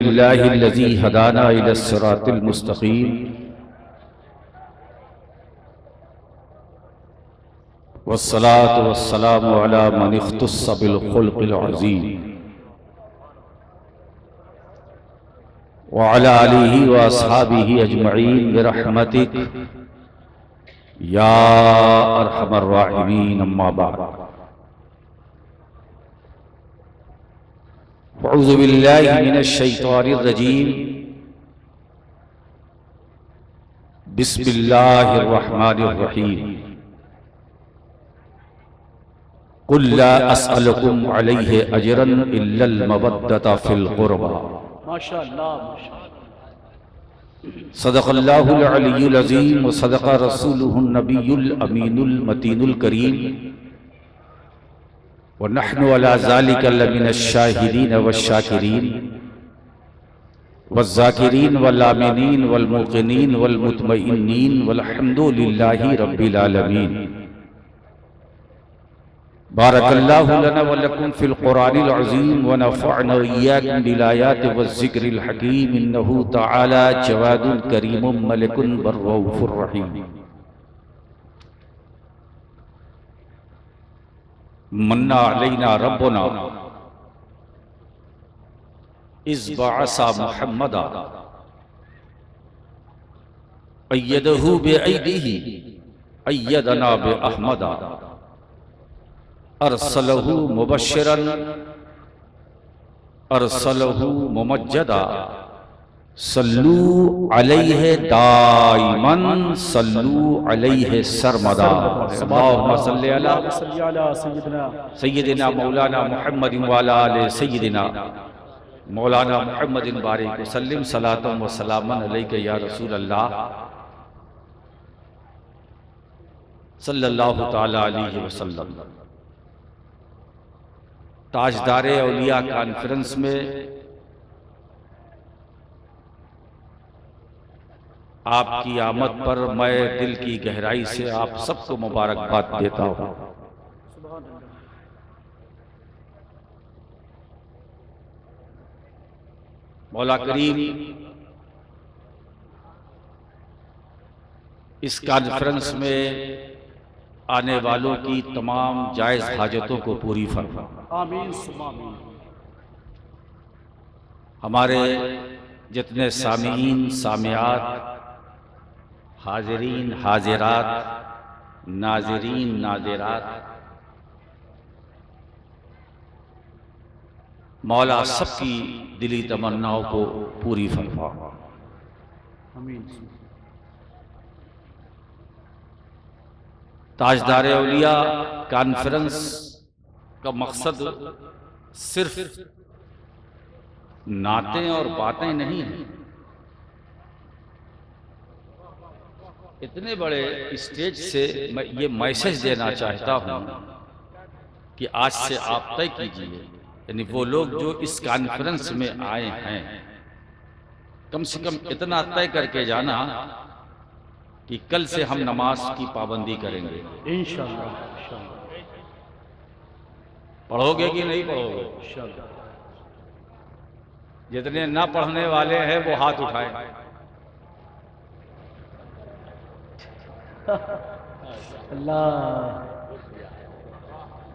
लिल्लाहिल्लज़ी हदाना इलस्सिरातिल मुस्तक़ीम वस्सलातु वस्सलामु अला मन इख्तस्स बिल खुल्क़िल अज़ीम व अला आलिहि व अस्हाबिहि अजमईन बिरहमतिक या अरहमर राहिमीन। अम्मा बाद, अऊज़ु बिल्लाहि मिनश शैतानिर रजीम, बिस्मिल्लाहिर रहमानिर रहीम। कुल ला अस्अलुकुम अलैहि अजरन इल्लल मवद्दता फिल क़ुरबा। माशाअल्लाह। सदक़ल्लाहुल अलियुल अज़ीम व सदक़ रसूलुहुन नबियुल अमीनुल मतीनुल करीम व नहनु अला ज़ालिका लमिनश शाहिदीन वश्शाकिरीन वज़्ज़ाकिरीन वल आमिनीन वल मुक़िनीन वल मुतमइन्नीन वल्हम्दुलिल्लाहि रब्बिल आलमीन। बारकल्लाहु लना व लकुम फिल क़ुरानिल अज़ीम व नफ़अना व इय्याकुम बिल आयाति वज़्ज़िक्रिल हकीम। इन्नहु तआला जवादुन करीमुम मलिकुन बर्रऊफ़ुर रहीम। मन्ना अलैना रब्बुना इज़ बअसा मुहम्मदा अय्यदहु बिअयदिही अय्यदना बिअहमदा अरसलहु मुबश्शिरन अरसलहु मुमज्जदा सल्लू अलैहि दाइमन सल्लू अलैहि सरमदा। अल्लाहुम्मा सल्लि अला सय्यिदिना मौलाना मुहम्मदिन व अला आलि सय्यिदिना मौलाना मुहम्मदिन बारिक वसल्लिम सलातन व सलामन अलैका या रसूल अल्लाह सल्लल्लाहु तआला अलैहि वसल्लम। ताजदारे औलिया कॉन्फ्रेंस में आपकी आमद पर मैं दिल की गहराई से आप सबको मुबारकबाद देता हूँ। मौला करीम इस कॉन्फ्रेंस में आने वालों की तमाम जायज हाजतों को पूरी फरमा। आमीन सुम्मा आमीन। हमारे जितने सामीन सामियात, हाजिरीन हाजिरात, नाज़रीन नाज़िरात, मौला सबकी दिली तमन्नाओं को पूरी फरमा। आमीन। ताजदारे औलिया कॉन्फ्रेंस का मकसद सिर्फ नातें और बातें नहीं हैं। इतने बड़े स्टेज से मैं ये मैसेज देना चाहता हूं कि आज से आप तय कीजिए, यानी वो लोग जो इस कॉन्फ्रेंस में आए हैं, कम से कम इतना तय करके जाना कि कल से हम नमाज की पाबंदी करेंगे। इंशाअल्लाह। पढ़ोगे कि नहीं पढ़ोगे? जितने ना पढ़ने वाले हैं वो हाथ उठाएं। अल्लाह।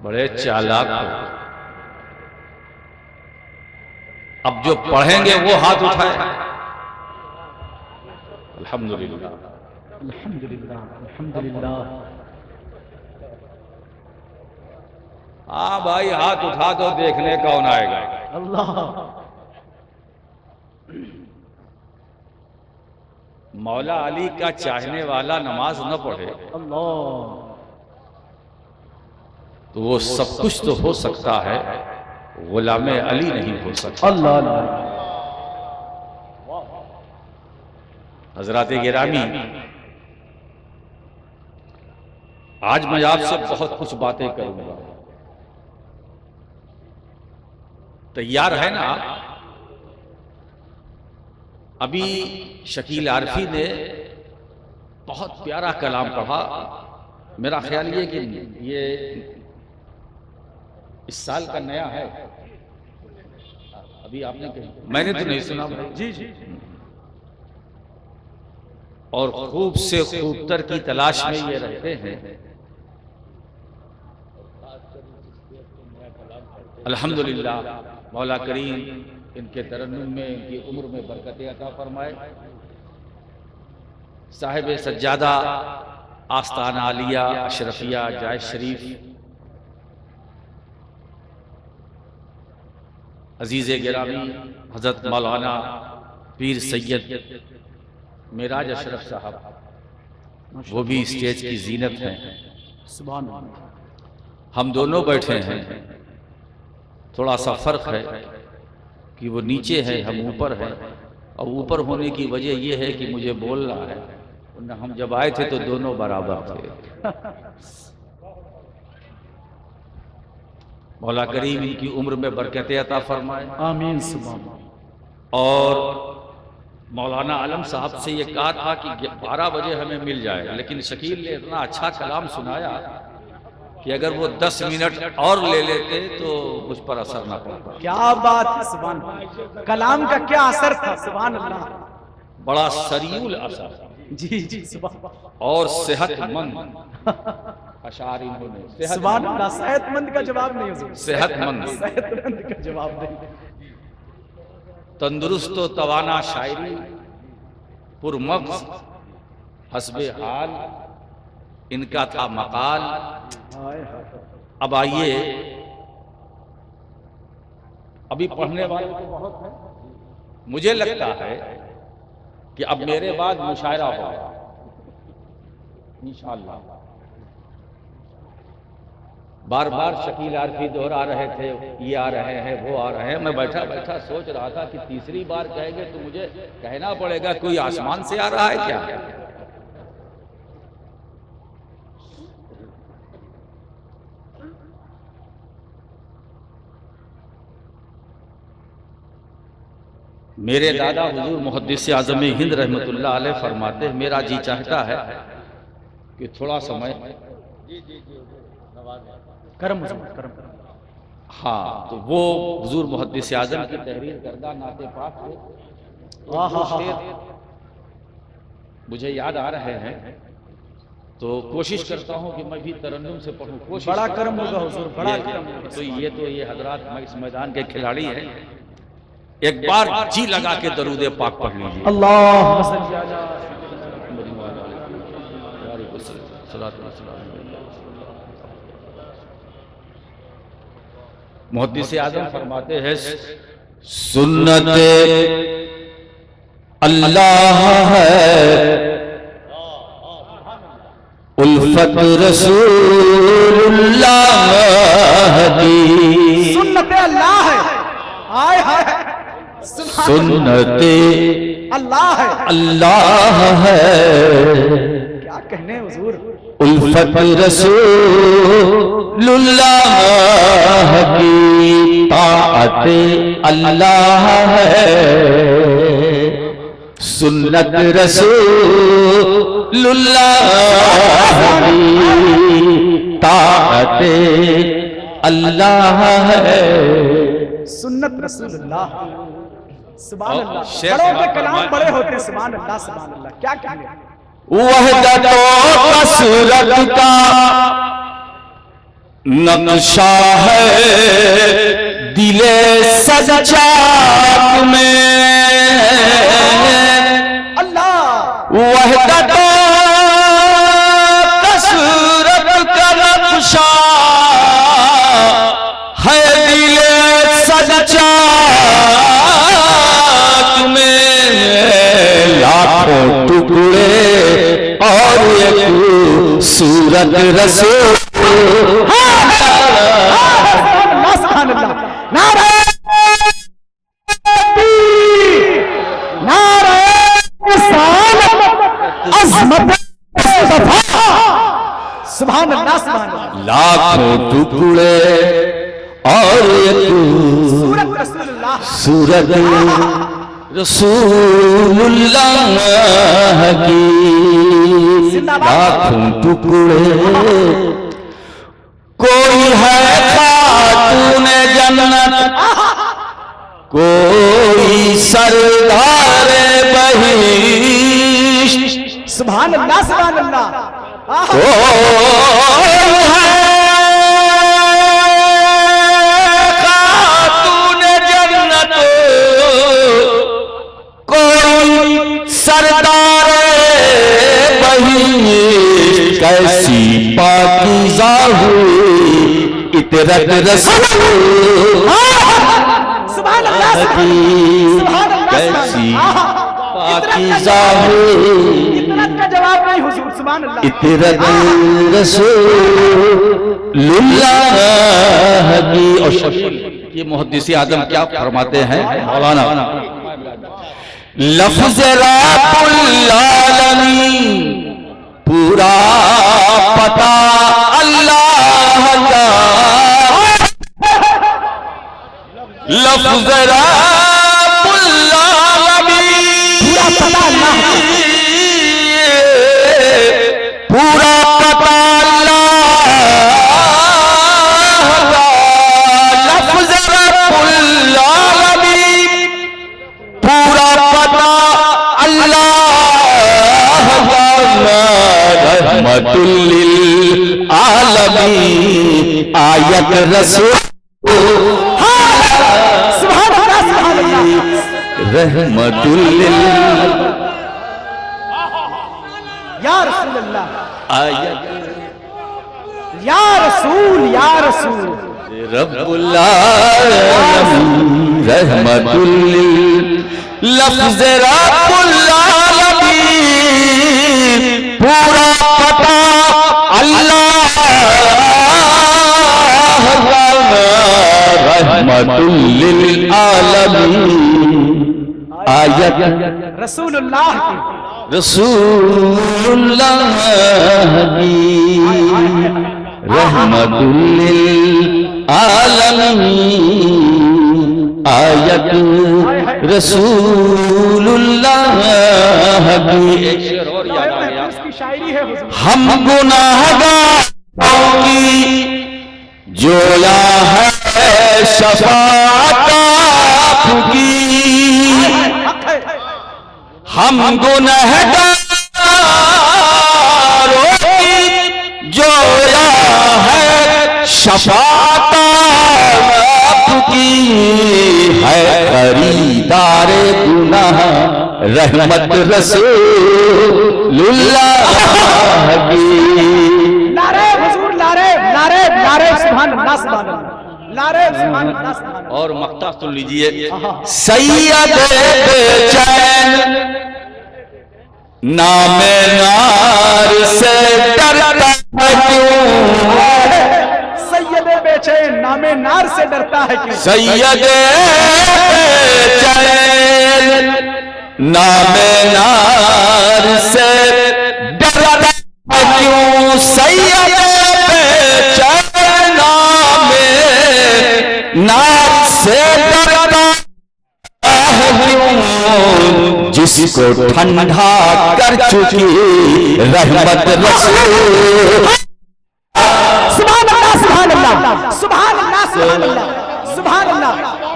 बड़े चालाक हो। अब जो पढ़ेंगे वो हाथ उठाए। अल्हम्दुलिल्लाह अल्हम्दुलिल्लाह अल्हम्दुलिल्लाह। हाँ भाई, हाथ उठा दो, देखने कौन आएगा। अल्लाह। मौला अली का चाहने वाला नमाज न पढ़े अल्लाह। तो वो सब कुछ तो हो सकता है, गुलामे अली नहीं हो सकता। अल्लाह। हजरात गिरामी, आज मैं आपसे बहुत कुछ बातें करूंगा। तैयार है ना? अभी शकील आरफी ने बहुत प्यारा कलाम पढ़ा। मेरा ख्याल ये कि ये इस साल का नया है, अभी आपने कही, मैंने तो नहीं सुना भाई। जी जी और खूब से खूबतर की तलाश में ये रहते हैं। अल्हम्दुलिल्लाह, मौला करीम इनके तरन्नुम में, इनकी उम्र में बरकत अता फरमाए। साहिब सज्जादा आस्ताना आलिया अशरफिया जाय शरीफ अजीज़ गिरामी हज़रत मौलाना पीर सैयद मेराज अशरफ साहब, वो भी स्टेज की जीनत हैं। सुभान अल्लाह। हम दोनों बैठे हैं, थोड़ा सा फर्क है कि वो नीचे है, हम ऊपर हैं। और ऊपर होने की वजह यह है कि मुझे बोलना है, वरना हम जब आए थे तो दोनों बराबर थे। मौला करीम इनकी उम्र में बरकत अता फरमाए। आमीन सुभान अल्लाह। और मौलाना आलम साहब से ये कहा था कि 12 बजे हमें मिल जाए, लेकिन शकील ने इतना अच्छा कलाम सुनाया कि अगर वो 10 मिनट और ले लेते तो मुझ पर असर ना पड़ता। क्या बात है, सुभान अल्लाह। कलाम का क्या असर था, सुभान अल्लाह। बड़ा सरीउल असर जी जी सुभान। और सेहतमंद अशार इन्होंने। सुभान अल्लाह। सेहतमंद का जवाब नहीं हो, सेहतमंद सेहतमंद का जवाब नहीं। तंदुरुस्त व तवाना शायरी पुरमग्ज़ हस्बे हाल इनका था मकाल। हाय हाय। अब आइए, अभी पढ़ने वाले तो बहुत हैं, मुझे लगता है कि अब मेरे बाद मुशायरा होगा इंशाअल्लाह। बार बार शकील आरफी दोहरा रहे थे, ये आ रहे हैं, वो आ रहे हैं। मैं बैठा बैठा सोच रहा था कि तीसरी बार कहेंगे तो मुझे कहना पड़ेगा कोई आसमान से आ रहा है क्या। मेरे दादा हुजूर मुहद्दिस आज़म हिंद रहमतुल्लाह अलैह फरमाते हैं, मेरा जी चाहता है कि थोड़ा समय करम हुजूर, करम। हाँ, तो वो हुजूर मुहद्दिस आज़म की तहरीर करदा नाते पाक थे, मुझे याद आ रहे हैं, तो कोशिश करता हूँ कि मैं भी तरन्नुम से पढ़ूँ। कोशिश बड़ा करम होगा हुजूर, बड़ा करम होगा। तो ये हजरात इस मैदान के खिलाड़ी हैं। एक बार जी लगा के दरूद पाक पढ़ लीजिए। मुहद्दिस आज़म फरमाते हैं, सुन्नते अल्लाह है, उल्फत रसूलुल्लाह की। सुन्नते अल्लाह है, हाय हाय। सुन्नते अल्लाह है, अल्लाह है, क्या कहने हुजूर। उल्फत रसूलुल्लाह की ताअत अल्लाह है, सुन्नत रसूलुल्लाह की ताअत अल्लाह है। सुन्नत रसूलुल्लाह, सुभान अल्लाह। शेख बड़ों के कलाम बड़े होते हैं, सुभान अल्लाह, सुभान अल्लाह। क्या कहने। वहदत कसरत का नक्शा है दिले सजात में, अल्लाह। वहदत कसरत का नक्शा है दिले सजात में, लाखों टुकड़े और एक सूरत रसूल। सुभान अल्लाह, सुभान अल्लाह। लाखों टुकड़े और एक सूरत रसूलुल्लाह, सूरत रसूलुल्लाह की। लाखों टुकड़े कोई है खातून जन्नत, कोई सरदार बहिश्त सुभान अल्लाह सुभान अल्लाह। खातून जन्नत कोई सरदार बहिश्त कैसी पाकीज़ा हुई इतरत रसूल सुभान अल्लाह सुभान अल्लाह कैसी पाकीज़ा इतरत का जवाब नहीं हुजूर सुभान अल्लाह। इतरत रसूलुल्लाह की। और ये मुहद्दिस आज़म क्या फरमाते हैं मौलाना, लफ्ज़ रब्बुल आलमीन पूरा पता अल्लाह का, लफ्ज़ रब्बुल आलमीन पूरा पता अल्लाह का, लफ्ज़ रब्बुल आलमीन पूरा पता अल्लाह का, रहमतुल लिल आलमीन आयत रसूल रहमतुल लिल या रसूल अल्लाह आयत या रसूल या रसूल रब्बुल आलमीन रहमतुल लिल, लफ्ज़ रब्बुल आलमीन पूरा पता अल्लाह रहमतुल लिल आलमीन आयत रसूलुल्लाह की रसूलुल्लाह की रहमतुल लिल आलमीन आयत रसूलुल्लाह की। एक शेर और याद आ गया, इसकी शायरी है हुजूर। हम गुनाहगारों की जोया है शफाअत आपकी, हम गुनहगारों की जोया है शफाअत आपकी, है खरीदार गुनाह रहमत रसूलुल्लाह की। नारे हुजूर नारे नारे नारे सुभान अल्लाह सुभान अल्लाह नारे सुभान अल्लाह सुभान अल्लाह। और मक्ता सुन लीजिए, सैयद बेचैन नामे नार से डरता है क्यों, सैयद बेचैन नामे नार से डरता है क्यों, सैयद बेचैन नामे नार से डरता है क्यों, सैयद बेचैन नामे नार से डरता है क्यों, जिसको ठंडा कर चुकी रहमत रसूल। सुभान अल्लाह सुभान अल्लाह सुभान अल्लाह सुभान अल्लाह सुभान अल्लाह।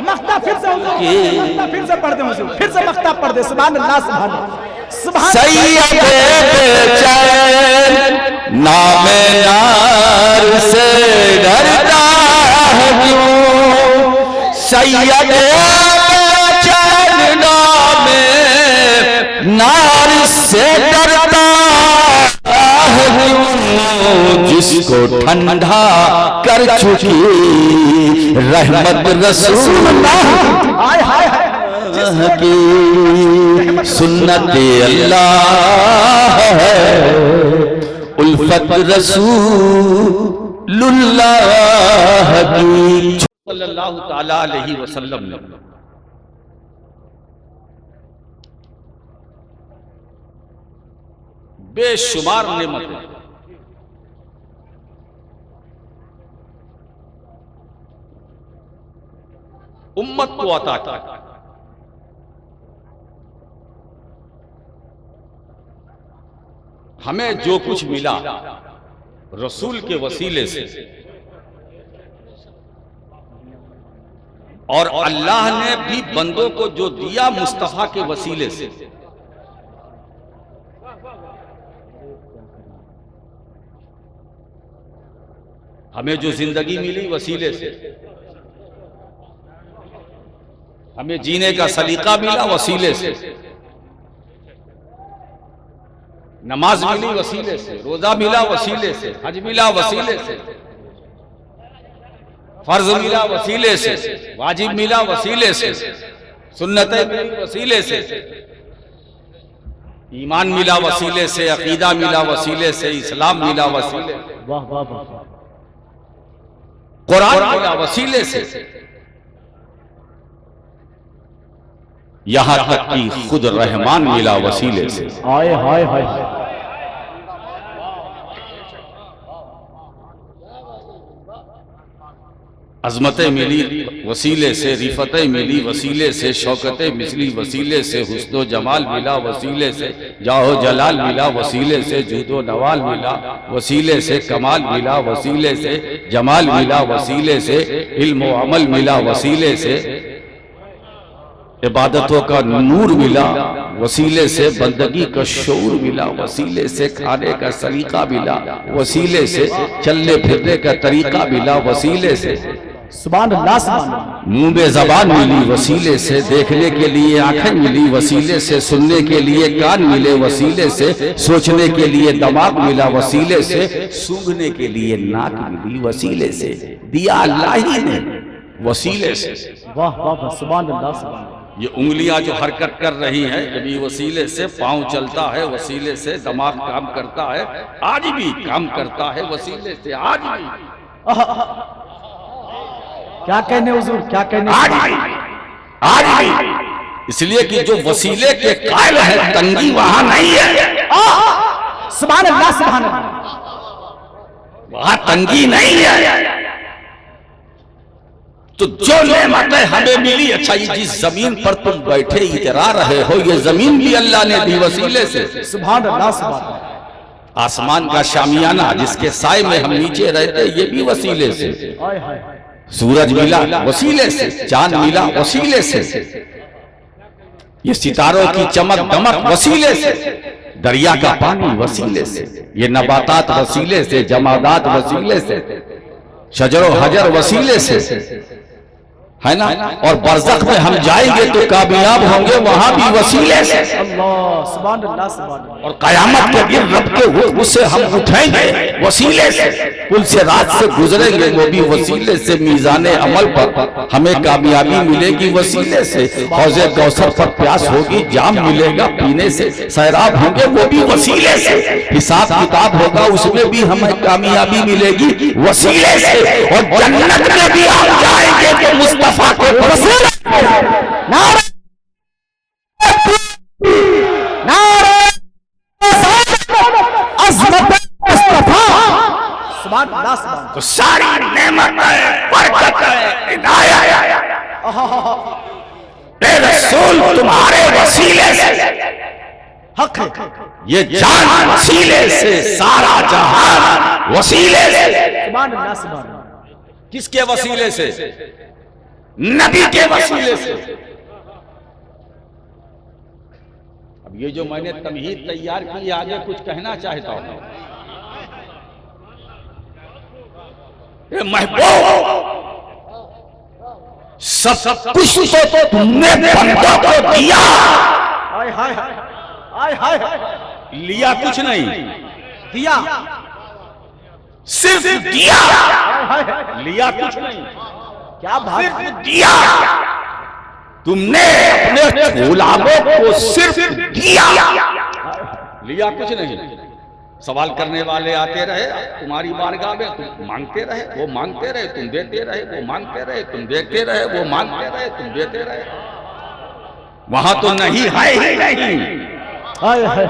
मक्ता फिर से हुजूर, मक्ता फिर से पढ़ दे हुजूर, फिर से मक्ता पढ़ दे। सुभान अल्लाह सुभान अल्लाह सुभान। सैयद बेचैन नामे नार से डरता है क्यों, सैयद बेचैन नामे नार से डरता है क्यों, जिसको ठंडा कर चुकी रहमत रसूलुल्लाह की सुन्नत अल्लाह है, उल्फत रसूलुल्लाह की। सल्लल्लाहु ताला अलैहि वसल्लम ने बेशुमार नेमत उम्मत को अता की। हमें जो कुछ मिला रसूल के वसीले से, और अल्लाह ने भी बंदों को जो दिया मुस्तफा के वसीले से, हमें जो जिंदगी मिली वसीले से, हमें जीने का सलीका मिला वसीले से, नमाज मिली वसीले से, रोजा मिला वसीले से, हज मिला वसीले से, फर्ज मिला वसीले से, वाजिब मिला वसीले से, सुन्नतें मिली वसीले से, ईमान मिला वसीले से, अकीदा मिला वसीले से, इस्लाम मिला वसीले से, वाह वाह वाह, कुरान मिला वसीले से, यहां तक कि खुद रहमान मिला वसीले से। हाय हाय हाय, अजमतें मिली वसीले से, रिफतें मिली वसीले से, शौकतें मिली वसीले से, हुस्नो जमाल मिला वसीले से, जाहो जलाल मिला वसीले से, जूदो नवाल मिला वसीले से, कमाल मिला वसीले से, जमाल मिला वसीले से, इल्म व अमल मिला वसीले से, इबादतों का नूर मिला वसीले से, बंदगी का शऊर मिला वसीले से, खाने का सलीका मिला वसीले से, चलने फिरने का तरीका मिला वसीले से, सुभान अल्लाह सुभान अल्लाह, मुंह में जबान मिली वसीले से, देखने के लिए आंखें मिली वसीले से, सुनने के लिए कान मिले वसीले से, सोचने के लिए दिमाग मिला वसीले से, सूंघने के लिए नाक मिली वसीले से, दिया अल्लाह ही ने वसीले से। वाह वाह वाह, सुभान अल्लाह सुभान अल्लाह, ये उंगलियां जो हरकत कर रही हैं ये भी वसीले से, पांव चलता है वसीले से, दिमाग काम करता है, आज भी काम करता है वसीले से, आज भी, क्या कहने हुजूर, क्या कहने, आज भी। इसलिए कि जो वसीले के कायल है तंगी वहां नहीं है, सुभान अल्लाह सुभान अल्लाह, वहां तंगी नहीं है। तो जो नेमतें हमें मिली, अच्छा ये जिस जमीन पर तुम बैठे इतरा रहे हो ये जमीन भी अल्लाह ने दी वसीले से, सुभान अल्लाह सुभान अल्लाह, आसमान का शामियाना जिसके साए में हम नीचे रहते ये भी वसीले से, हाय हाय, सूरज मिला वसीले से, चांद मिला वसीले से, ये सितारों की चमक दमक वसीले से, दरिया का पानी वसीले से, ये नबातात वसीले से, जमादात वसीले से, शजरो हजर वसीले से, है ना। और बरज़ख में हम जाएंगे तो कामयाब होंगे वहां भी वसीले से, अल्लाह सुभान अल्लाह सुभान अल्लाह, और कयामत के दिन रब के हुक्म से हम उठेंगे वसीले से, पुल से रात से गुजरेंगे वो भी वसीले से, मीज़ाने अमल पर हमें कामयाबी मिलेगी वसीले से, हौज़े कौसर पर प्यास होगी जाम मिलेगा पीने से, सैराब होंगे वो भी वसीले से, हिसाब किताब होगा उसमें भी हमें कामयाबी मिलेगी वसीले से, और जन्नत में भी हम जाएंगे तो मुस्तफा के वसीले से। नारे नारे अज़मत मुस्तफा, सुभान अल्लाह सुभान, तो सारी नेमत है, बरकत है, इनायत है, रसूल तुम्हारे वसीले से, हक है, ये जान वसीले से, सारा जहान वसीले से, सुभान अल्लाह सुभान अल्लाह, किसके वसीले से? नबी के वसीले से। अब ये जो मैंने तमहीद तैयार की आगे कुछ कहना चाहता हूं, ये महबूब सब कुछ तो तुमने बंदों को दिया, हाय हाय हाय हाय हाय, लिया कुछ नहीं, दिया, सिर्फ दिया, हाय हाय, लिया कुछ नहीं, क्या बात सिर्फ है, दिया। तुमने अपने गुलामों को सिर्फ दिया, लिया कुछ नहीं। सवाल करने वाले आते रहे तुम्हारी बारगाह में, तुम मांगते रहे, वो मांगते रहे, तुम देते रहे, वो मांगते रहे, तुम देते रहे, वो मांगते रहे, तुम देते रहे। वहां तो नहीं है ही नहीं, हाय हाय,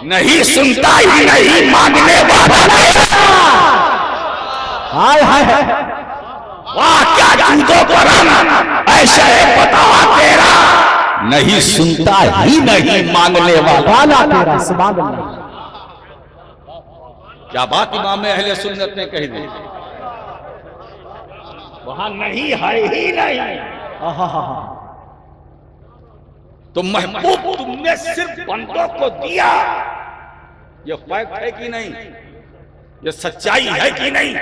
नहीं सुनता ही नहीं, मांगने वाला नहीं। हाय हाय हाय, वाह क्या जूदों पर ऐसा है पता तेरा, नहीं सुनता ही नहीं, मांगने वाला तेरा, सुभान अल्लाह, क्या बात इमाम अहले सुन्नत ने कही दी। वहां नहीं है ही नहीं। तो महबूब तुमने सिर्फ बंदों को दिया, ये फैक्ट है कि नहीं, ये सच्चाई है कि नहीं?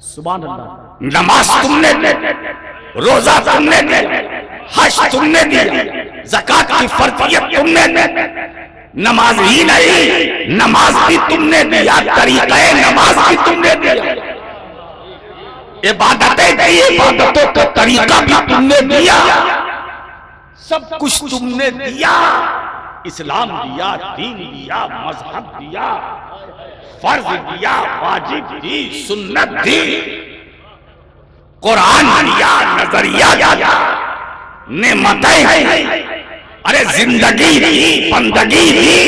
सुभान अल्लाह। नमाज तुमने दी, रोजा तुमने दिया, हज तुमने दिया, ज़कात की फर्जियत तुमने दी। नमाज ही नहीं, नमाज भी तुमने दिया, तरीक़े नमाज भी तुमने दिया, इबादतें दी, इबादतों का तरीका भी तुमने दिया, सब कुछ तुमने दिया। इस्लाम दिया, दीन दिया, मजहब दिया, फर्ज दिया, वाजिब दी, सुन्नत दी, कुरान दिया, नजरिया दिया, नेमतें, अरे जिंदगी दी, बंदगी दी,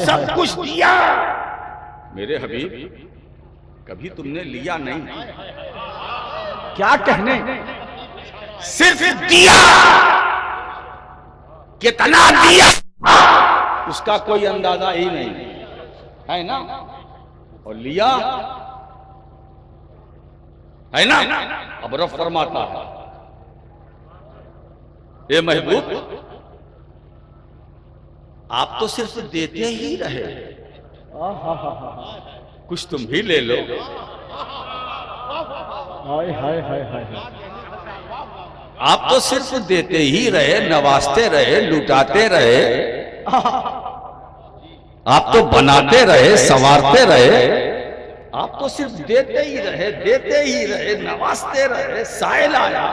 सब कुछ दिया। मेरे हबीब, कभी तुमने लिया नहीं। क्या कहने, सिर्फ दिया। कितना दिया उसका कोई अंदाजा ही नहीं है ना, और लिया है ना। अब रब फरमाता है, ये महबूब आप तो सिर्फ देते ही रहे, कुछ तुम भी ले लो। हाय हाय हाय हाय। आप तो सिर्फ देते ही रहे, नवाजते रहे, लुटाते रहे, आप तो बनाते रहे, संवारते रहे, आप तो सिर्फ देते ही रहे, देते ही रहे, नवाजते रहे। साइल आया,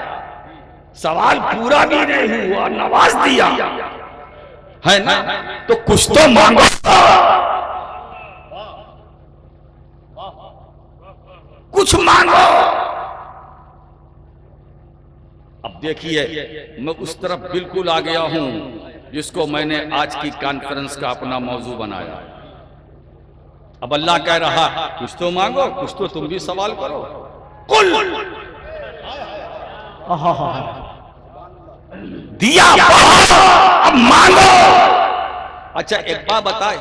सवाल पूरा भी नहीं हुआ, नवाज दिया, है ना, तो कुछ तो मांगो, कुछ मांगो। अब देखिए, मैं उस तरफ बिल्कुल आ गया हूं जिसको मैंने आज की कॉन्फ्रेंस का अपना मौजू बनाया। अब अल्लाह कह रहा, कुछ तो मांगो, कुछ तो तुम भी सवाल करो। कुल दिया, अब मांगो। अच्छा एक बात बताए,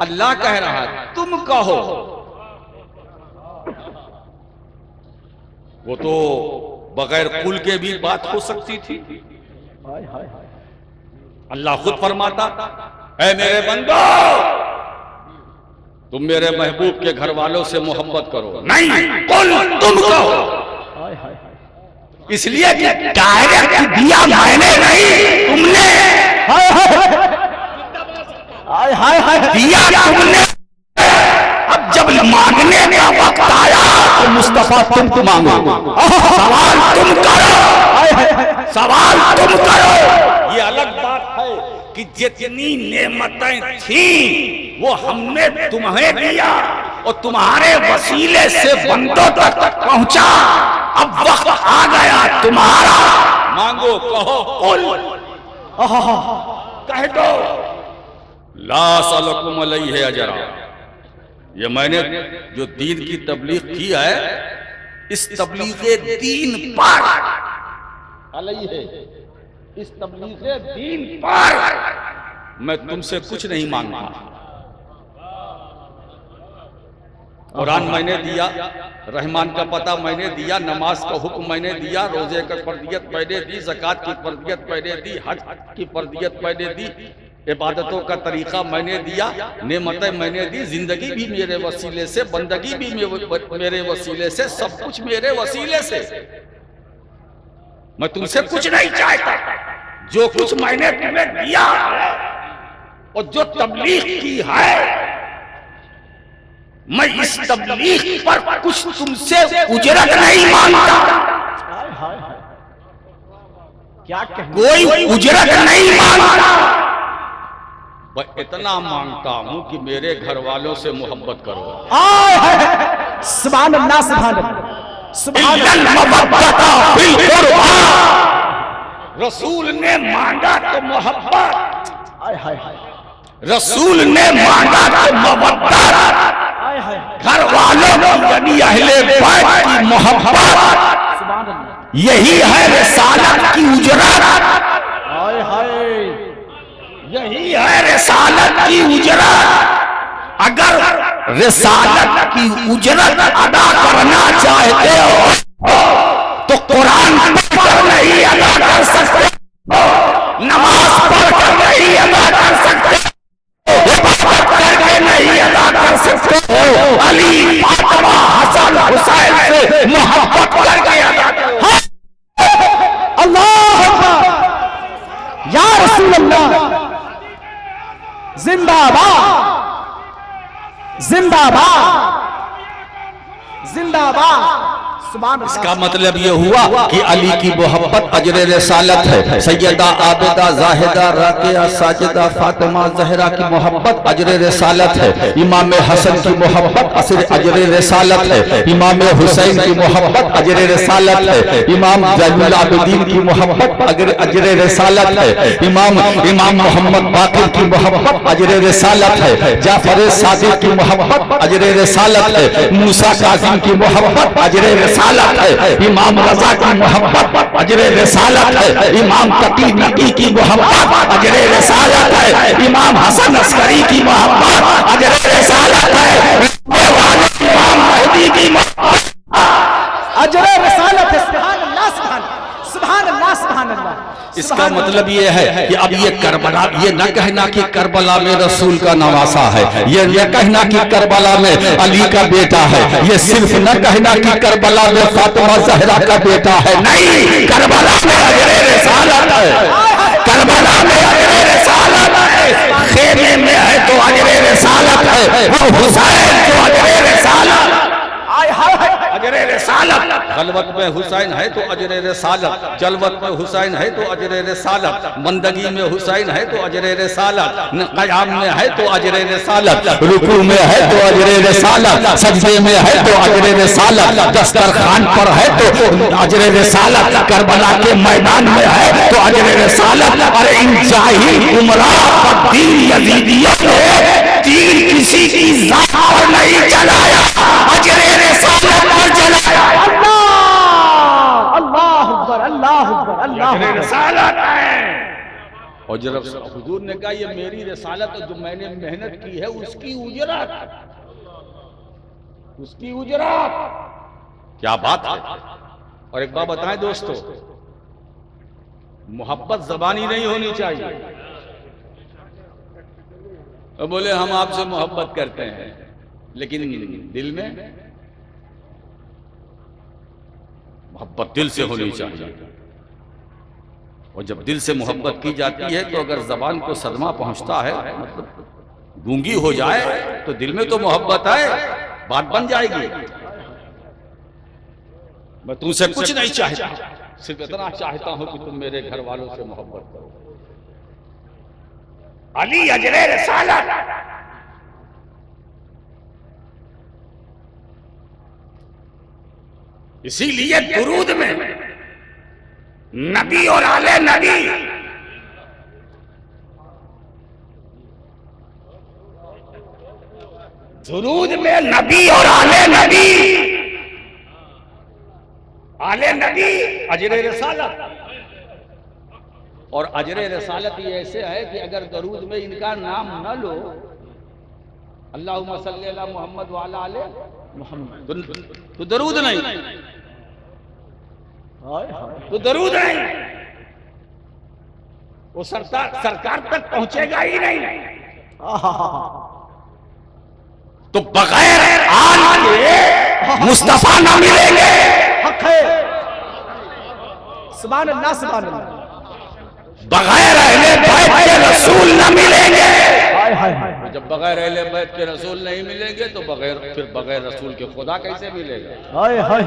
अल्लाह कह रहा तुम कहो, वो तो बगैर कुल के भी बात हो सकती थी। अल्लाह खुद फरमाता, ऐ मेरे बंदो, तुम मेरे महबूब के घर वालों से मोहब्बत करो। नहीं, कुल तुम कहो। इसलिए कि डायरेक्ट दिया मैंने नहीं, तुमने। हाय हाय हाय, दिया तुमने। अब जब मांगने का वक्त आया तो मुस्तफा तुम मांगो, सवाल तुम करो, सवाल तुम करो। ये अलग बात है कि जितनी नेमतें थी वो हमने तुम्हें दिया और तुम्हारे वसीले से बंदों तक पहुंचा। अब वक्त आ गया तुम्हारा, मांगो, कहो, कुल कह दो। ला सलकुम अलैहि अजरा, ये मैंने जो दीन की तबलीग की है, इस तबलीगे दीन पर अलैहि, इस तबलीगे दीन पर मैं तुमसे कुछ नहीं मांगता। कुरान मैंने दिया, रहमान का पता मैंने दिया, नमाज का हुक्म मैंने दिया, रोजे का फर्जियत मैंने दी, ज़कात की फर्जियत मैंने दी, हज की फर्जियत मैंने दी, इबादतों का तरीका मैंने दिया, नेमतें मैंने दी, जिंदगी भी मेरे वसीले से, बंदगी भी मेरे वसीले से, सब कुछ मेरे वसीले से। मैं तुमसे कुछ नहीं चाहता। जो कुछ मैंने तुम्हें दिया और जो तबलीग की है, मैं इस तबलीग पर कुछ तुमसे उजरत नहीं मांगता। क्या कोई उजरत नहीं मांगता। मैं इतना मांगता हूं कि मेरे घर वालों से मोहब्बत करो। सुभान अल्लाह, सुभान अल्लाह, सुभान अल्लाह। रसूल ने मांगा तो मोहब्बत, रसूल ने मांगा तो मोहब्बत, घर वालों यानी अहले बैत की मोहब्बत, यही है रिसालत की उजरत। यही है रिसालत की उजरत। अगर रिसालत की उजरत अदा करना चाहते हो तो कुरान पढ़कर नहीं अदा कर सकते, नमाज पढ़कर नहीं अदा कर सकते, इबादत करके नहीं अदा कर सकते हो, अली फातिमा हसन हुसैन से मोहब्बत करके अदा करो। अल्लाह अकबर, या रसूल अल्लाह, जिंदाबाद जिंदाबाद जिंदाबाद। इसका मतलब ये हुआ कि अली की मोहब्बत अजर रिसालत है। सैयदा आबिदा जाहिदा राकिया साजिदा फातिमा जहरा की मोहब्बत अजर रिसालत है। इमाम हसन की मोहब्बत अजर रिसालत है। इमाम हुसैन की मोहब्बत अजर रिसालत है। इमाम ज़ैनुल आबिदीन की मोहब्बत अजर रिसालत है। इमाम मोहम्मद बाकिर की मोहब्बत अजर रिसालत है। जाफर सादिक की मोहब्बत अजर रिसालत है। मूसा काज़िम की मोहब्बत अजर रिसालत है। इमाम रजा की मोहब्बत अजर रिसालत है। इमाम तकी नकी की मोहब्बत अजर रिसालत है। इमाम हसन अस्करी की मोहब्बत अजर रिसालत है। इमाम महदी की मोहब्बत अजर रिसालत है। सुभान अल्लाह, सुभान अल्लाह, सुभान अल्लाह। इसका मतलब ये है कि अब ये करबला, ये न कहना कि करबला में रसूल का नवासा है, ये न कहना कि करबला में अली का बेटा है, ये सिर्फ न कहना कि करबला में फातिमा ज़हरा का बेटा है, नहीं, करबला में अजर रिसालत है। करबला में अजर रिसालत है। खेमे में है तो अजर रिसालत है। वो हुसैन तो अजर रिसालत, अजर रिसालत। खलवत में हुसैन है तो अजर रिसालत, जलवत में हुसैन है तो अजर रिसालत, बंदगी में हुसैन है तो अजर रिसालत, क़याम में है तो अजर रिसालत, रुकू में है तो अजर रिसालत, सजदे में है तो अजर रिसालत, दस्तरखान पर है तो अजर रिसालत, करबला के मैदान में है तो अजर रिसालत। अरे इन जाहिल गुमराह बददीन यजीदियों ने तीर किसी की ज़ात पर नहीं चलाया, अजर रिसालत पर चलाया। अल्लाह अकबर, अल्लाह अकबर, अल्लाह अकबर। रिसालत है। और जब हुजूर ने कहा ये मेरी रिसालत जो मैंने मेहनत की है उसकी उजरत, उसकी उजरत, क्या बात है। और एक बात बताएं दोस्तों, मोहब्बत जबानी नहीं होनी चाहिए। तो बोले हम आपसे मोहब्बत करते हैं, लेकिन दिल में मोहब्बत दिल से होनी चाहिए। और जब दिल से मोहब्बत की जाती है तो अगर जबान को सदमा पहुंचता है, मतलब गूंगी हो जाए, तो दिल में तो मोहब्बत है, बात बन जाएगी। मैं तुमसे कुछ नहीं चाहता, सिर्फ इतना चाहता हूं कि तुम मेरे घर वालों से मोहब्बत करो। अली अजर रिसालत। इसीलिए दुरूद में नबी और आले नबी, दुरूद में नबी और आले नबी, आले नबी अजर रिसालत। और अजर रिसालत ये ऐसे है कि अगर दरूद में इनका नाम न लो, अल्लाहुम्मा सल्ली अला मुहम्मद व अला आले मुहम्मद, तो दरूद नहीं, तो दरूद नहीं, वो सरकार तक पहुंचेगा ही नहीं। तो बगैर आल के मुस्तफा न मिलेंगे। हक है। सुभान अल्लाह, सुभान अल्लाह। बगैर अहले बैत के रसूल न मिलेंगे। हाय हाय हाय। जब बगैर अहले बैत के रसूल नहीं मिलेंगे तो फिर बगैर रसूल के खुदा कैसे मिलेगा। हाय हाय।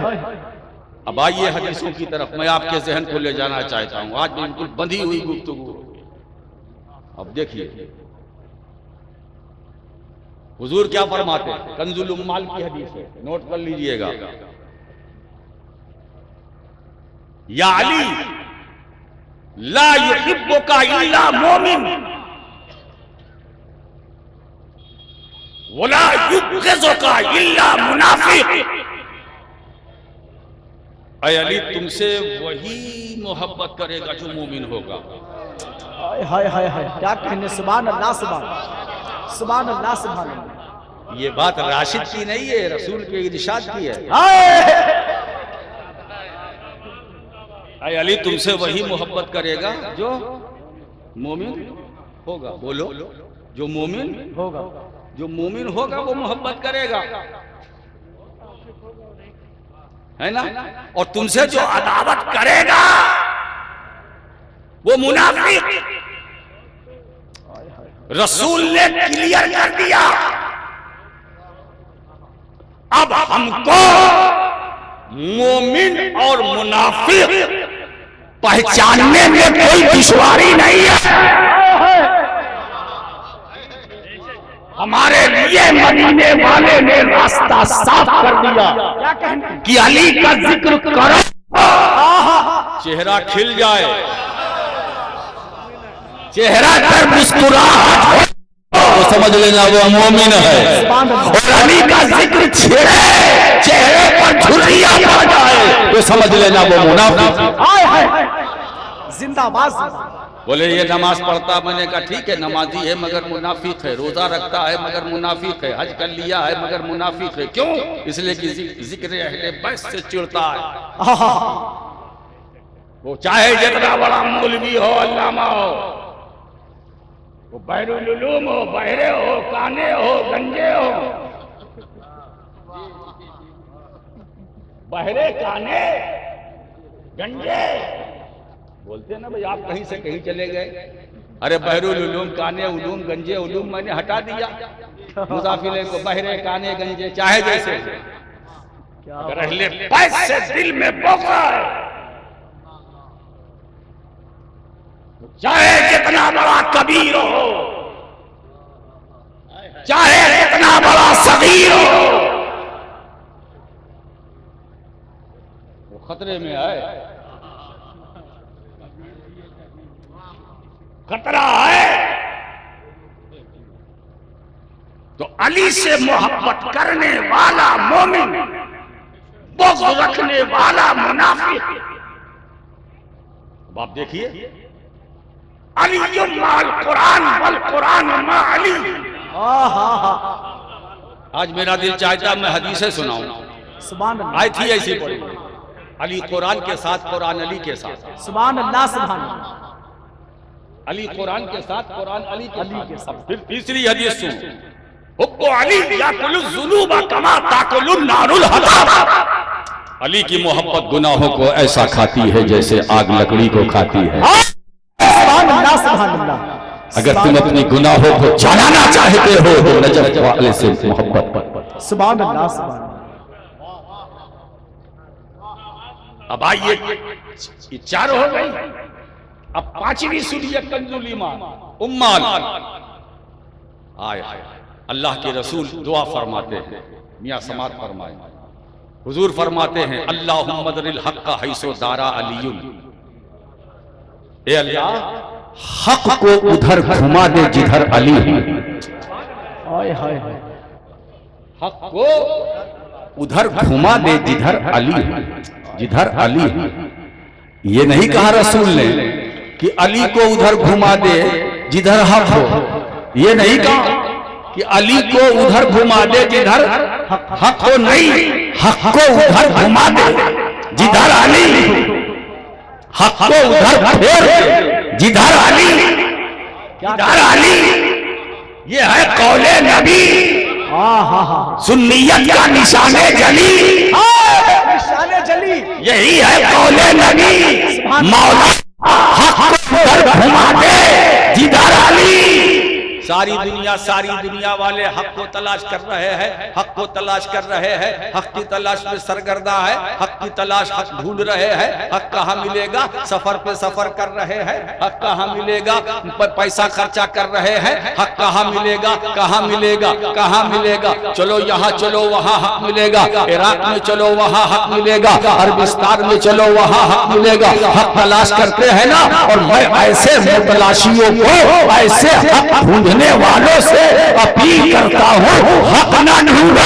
अब आइए हदीसों की तरफ, मैं आपके जहन को ले जाना चाहता हूं। आज बिल्कुल बंधी हुई गुफ्तगू। अब देखिए हुजूर क्या फरमाते हैं, कंजुल उम्माल की हदीस है, नोट कर लीजिएगा। या अली ला युहिब्बुका इल्ला मोमिन वला युबग़िज़ुका इल्ला मुनाफिक। ऐ अली तुमसे वही मोहब्बत करेगा जो मोमिन होगा। हाय हाय हाय हाय। क्या कहने, सुभान अल्लाह, सुभान सुभान अल्लाह, सुभान अल्लाह। ये बात राशिद की नहीं है, रसूल के इरशाद की है। अरे अली तुमसे वही मोहब्बत करेगा जो मोमिन होगा। बोलो, जो मोमिन होगा, जो मोमिन होगा वो मोहब्बत करेगा, है ना। और तुमसे जो अदावत करेगा वो मुनाफिक। रसूल ने क्लियर कर दिया, अब हमको मोमिन और मुनाफिक पहचानने में कोई दुश्वारी नहीं है। हमारे लिए मदीने वाले ने रास्ता साफ कर दिया कि अली का जिक्र करो, चेहरा खिल जाए, चेहरा पर मुस्कुराहट तो समझ लेना वो मोमिन है। और अली का जिक्र छेड़े, चेहरे पर झुर्रियां पड़ जाए तो समझ लेना वो मुनाफिक है। जिंदाबाद। बोले ये नमाज पढ़ता, मैंने कहा ठीक है नमाजी है मगर मुनाफिक है, रोजा रखता है मगर मुनाफिक है, हज कर लिया है मगर मुनाफिक है। क्यों? इसलिए कि जिक्र अहले बैत से चिढ़ता है। वो चाहे जितना बड़ा मौलवी हो, अल्लामा हो, वो बहरुल उलूम हो, बहरे हो, काने हो, गंजे हो, बहरे काने गंजे बोलते हैं ना भाई। आप कहीं से कहीं चले गए, अरे बहरुल उलूम, काने उलूम, गंजे उलूम मैंने हटा दिया, मुसाफिर को बहरे काने गंजे चाहे जैसे। अगर अहले बैत से दिल में बोका है, चाहे जितना बड़ा कबीर हो, चाहे जितना बड़ा सगीर हो, वो खतरे में है, खतरा है। तो अली से मोहब्बत करने वाला मोमिन, बुग़्ज़ रखने वाला मुनाफिक। अब आप देखिए, अली माल कुरान वल कुरान मा अली। आज मेरा दिल चाहता मैं हदीसें सुनाऊं। सुभान अल्लाह। आई थी ऐसी पढ़ी, अली कुरान के साथ, कुरान अली के साथ। सुभान अल्लाह, सुभान अल्लाह। अली कुरान के साथ, कुरान अली के साथ। फिर तीसरी हदीस सुन, हुब्बु अली याकुलु ज़ुनूबा कमा ताकुलु नारुल हताब। अली की मोहब्बत गुनाहों को ऐसा खाती है जैसे आग लकड़ी को खाती है। सुभान अल्लाह, सुभान अल्लाह। अगर तुम अपनी गुनाहों को जलाना चाहते हो तो नजफ वाले से मोहब्बत। सुभान अल्लाह, सुभान अल्लाह। अब आइए, ये चार हो गई। अब पांचवी सुनिए, कंजुल ईमान उम्माल। आए अल्लाह के रसूल दुआ फरमाते हैं, मियां समात फरमाए, हुजूर फरमाते हैं अल्लाहुम्मा दरिल हक़्क़ हैसो दारा अलीयुन। ए अल्लाह, हक को उधर घुमा दे जिधर अली है। हाय हाय। हक को उधर घुमा दे जिधर अली है, जिधर अली है। ये नहीं कहा रसूल ने कि अली को उधर घुमा दे जिधर हक हो। ये नहीं कहा कि अली को उधर घुमा दे जिधर हक हो, नहीं, हक को उधर घुमा दे जिधर अली, हक को उधर फेर दे जिधर अली, जिधर अली। ये है कौले नबी, सुन्नियत का निशाने जली। निशाने जली, यही है कौले नबी। मौला हक को उधर घुमा दे जिधर अली। सारी दुनिया वाले हक को तलाश कर रहे हैं, हक को तलाश कर रहे हैं, हक की तलाश में सरगर्दा है, हक की तलाश, हक ढूंढ रहे हैं। हक कहाँ मिलेगा? सफर पे सफर कर रहे हैं। हक कहाँ मिलेगा? पैसा खर्चा कर रहे हैं। हक कहाँ मिलेगा? कहाँ मिलेगा? कहाँ मिलेगा? चलो यहाँ, चलो वहाँ हक मिलेगा। इराक में चलो वहाँ हक मिलेगा। अरबिस्तान में चलो वहाँ हक मिलेगा। हक तलाश करते हैं ना। और मैं ऐसे मुतलाशियों को, ऐसे हक ढूंढने वालों से अपील करता हूँ, हक ना ढूंढो,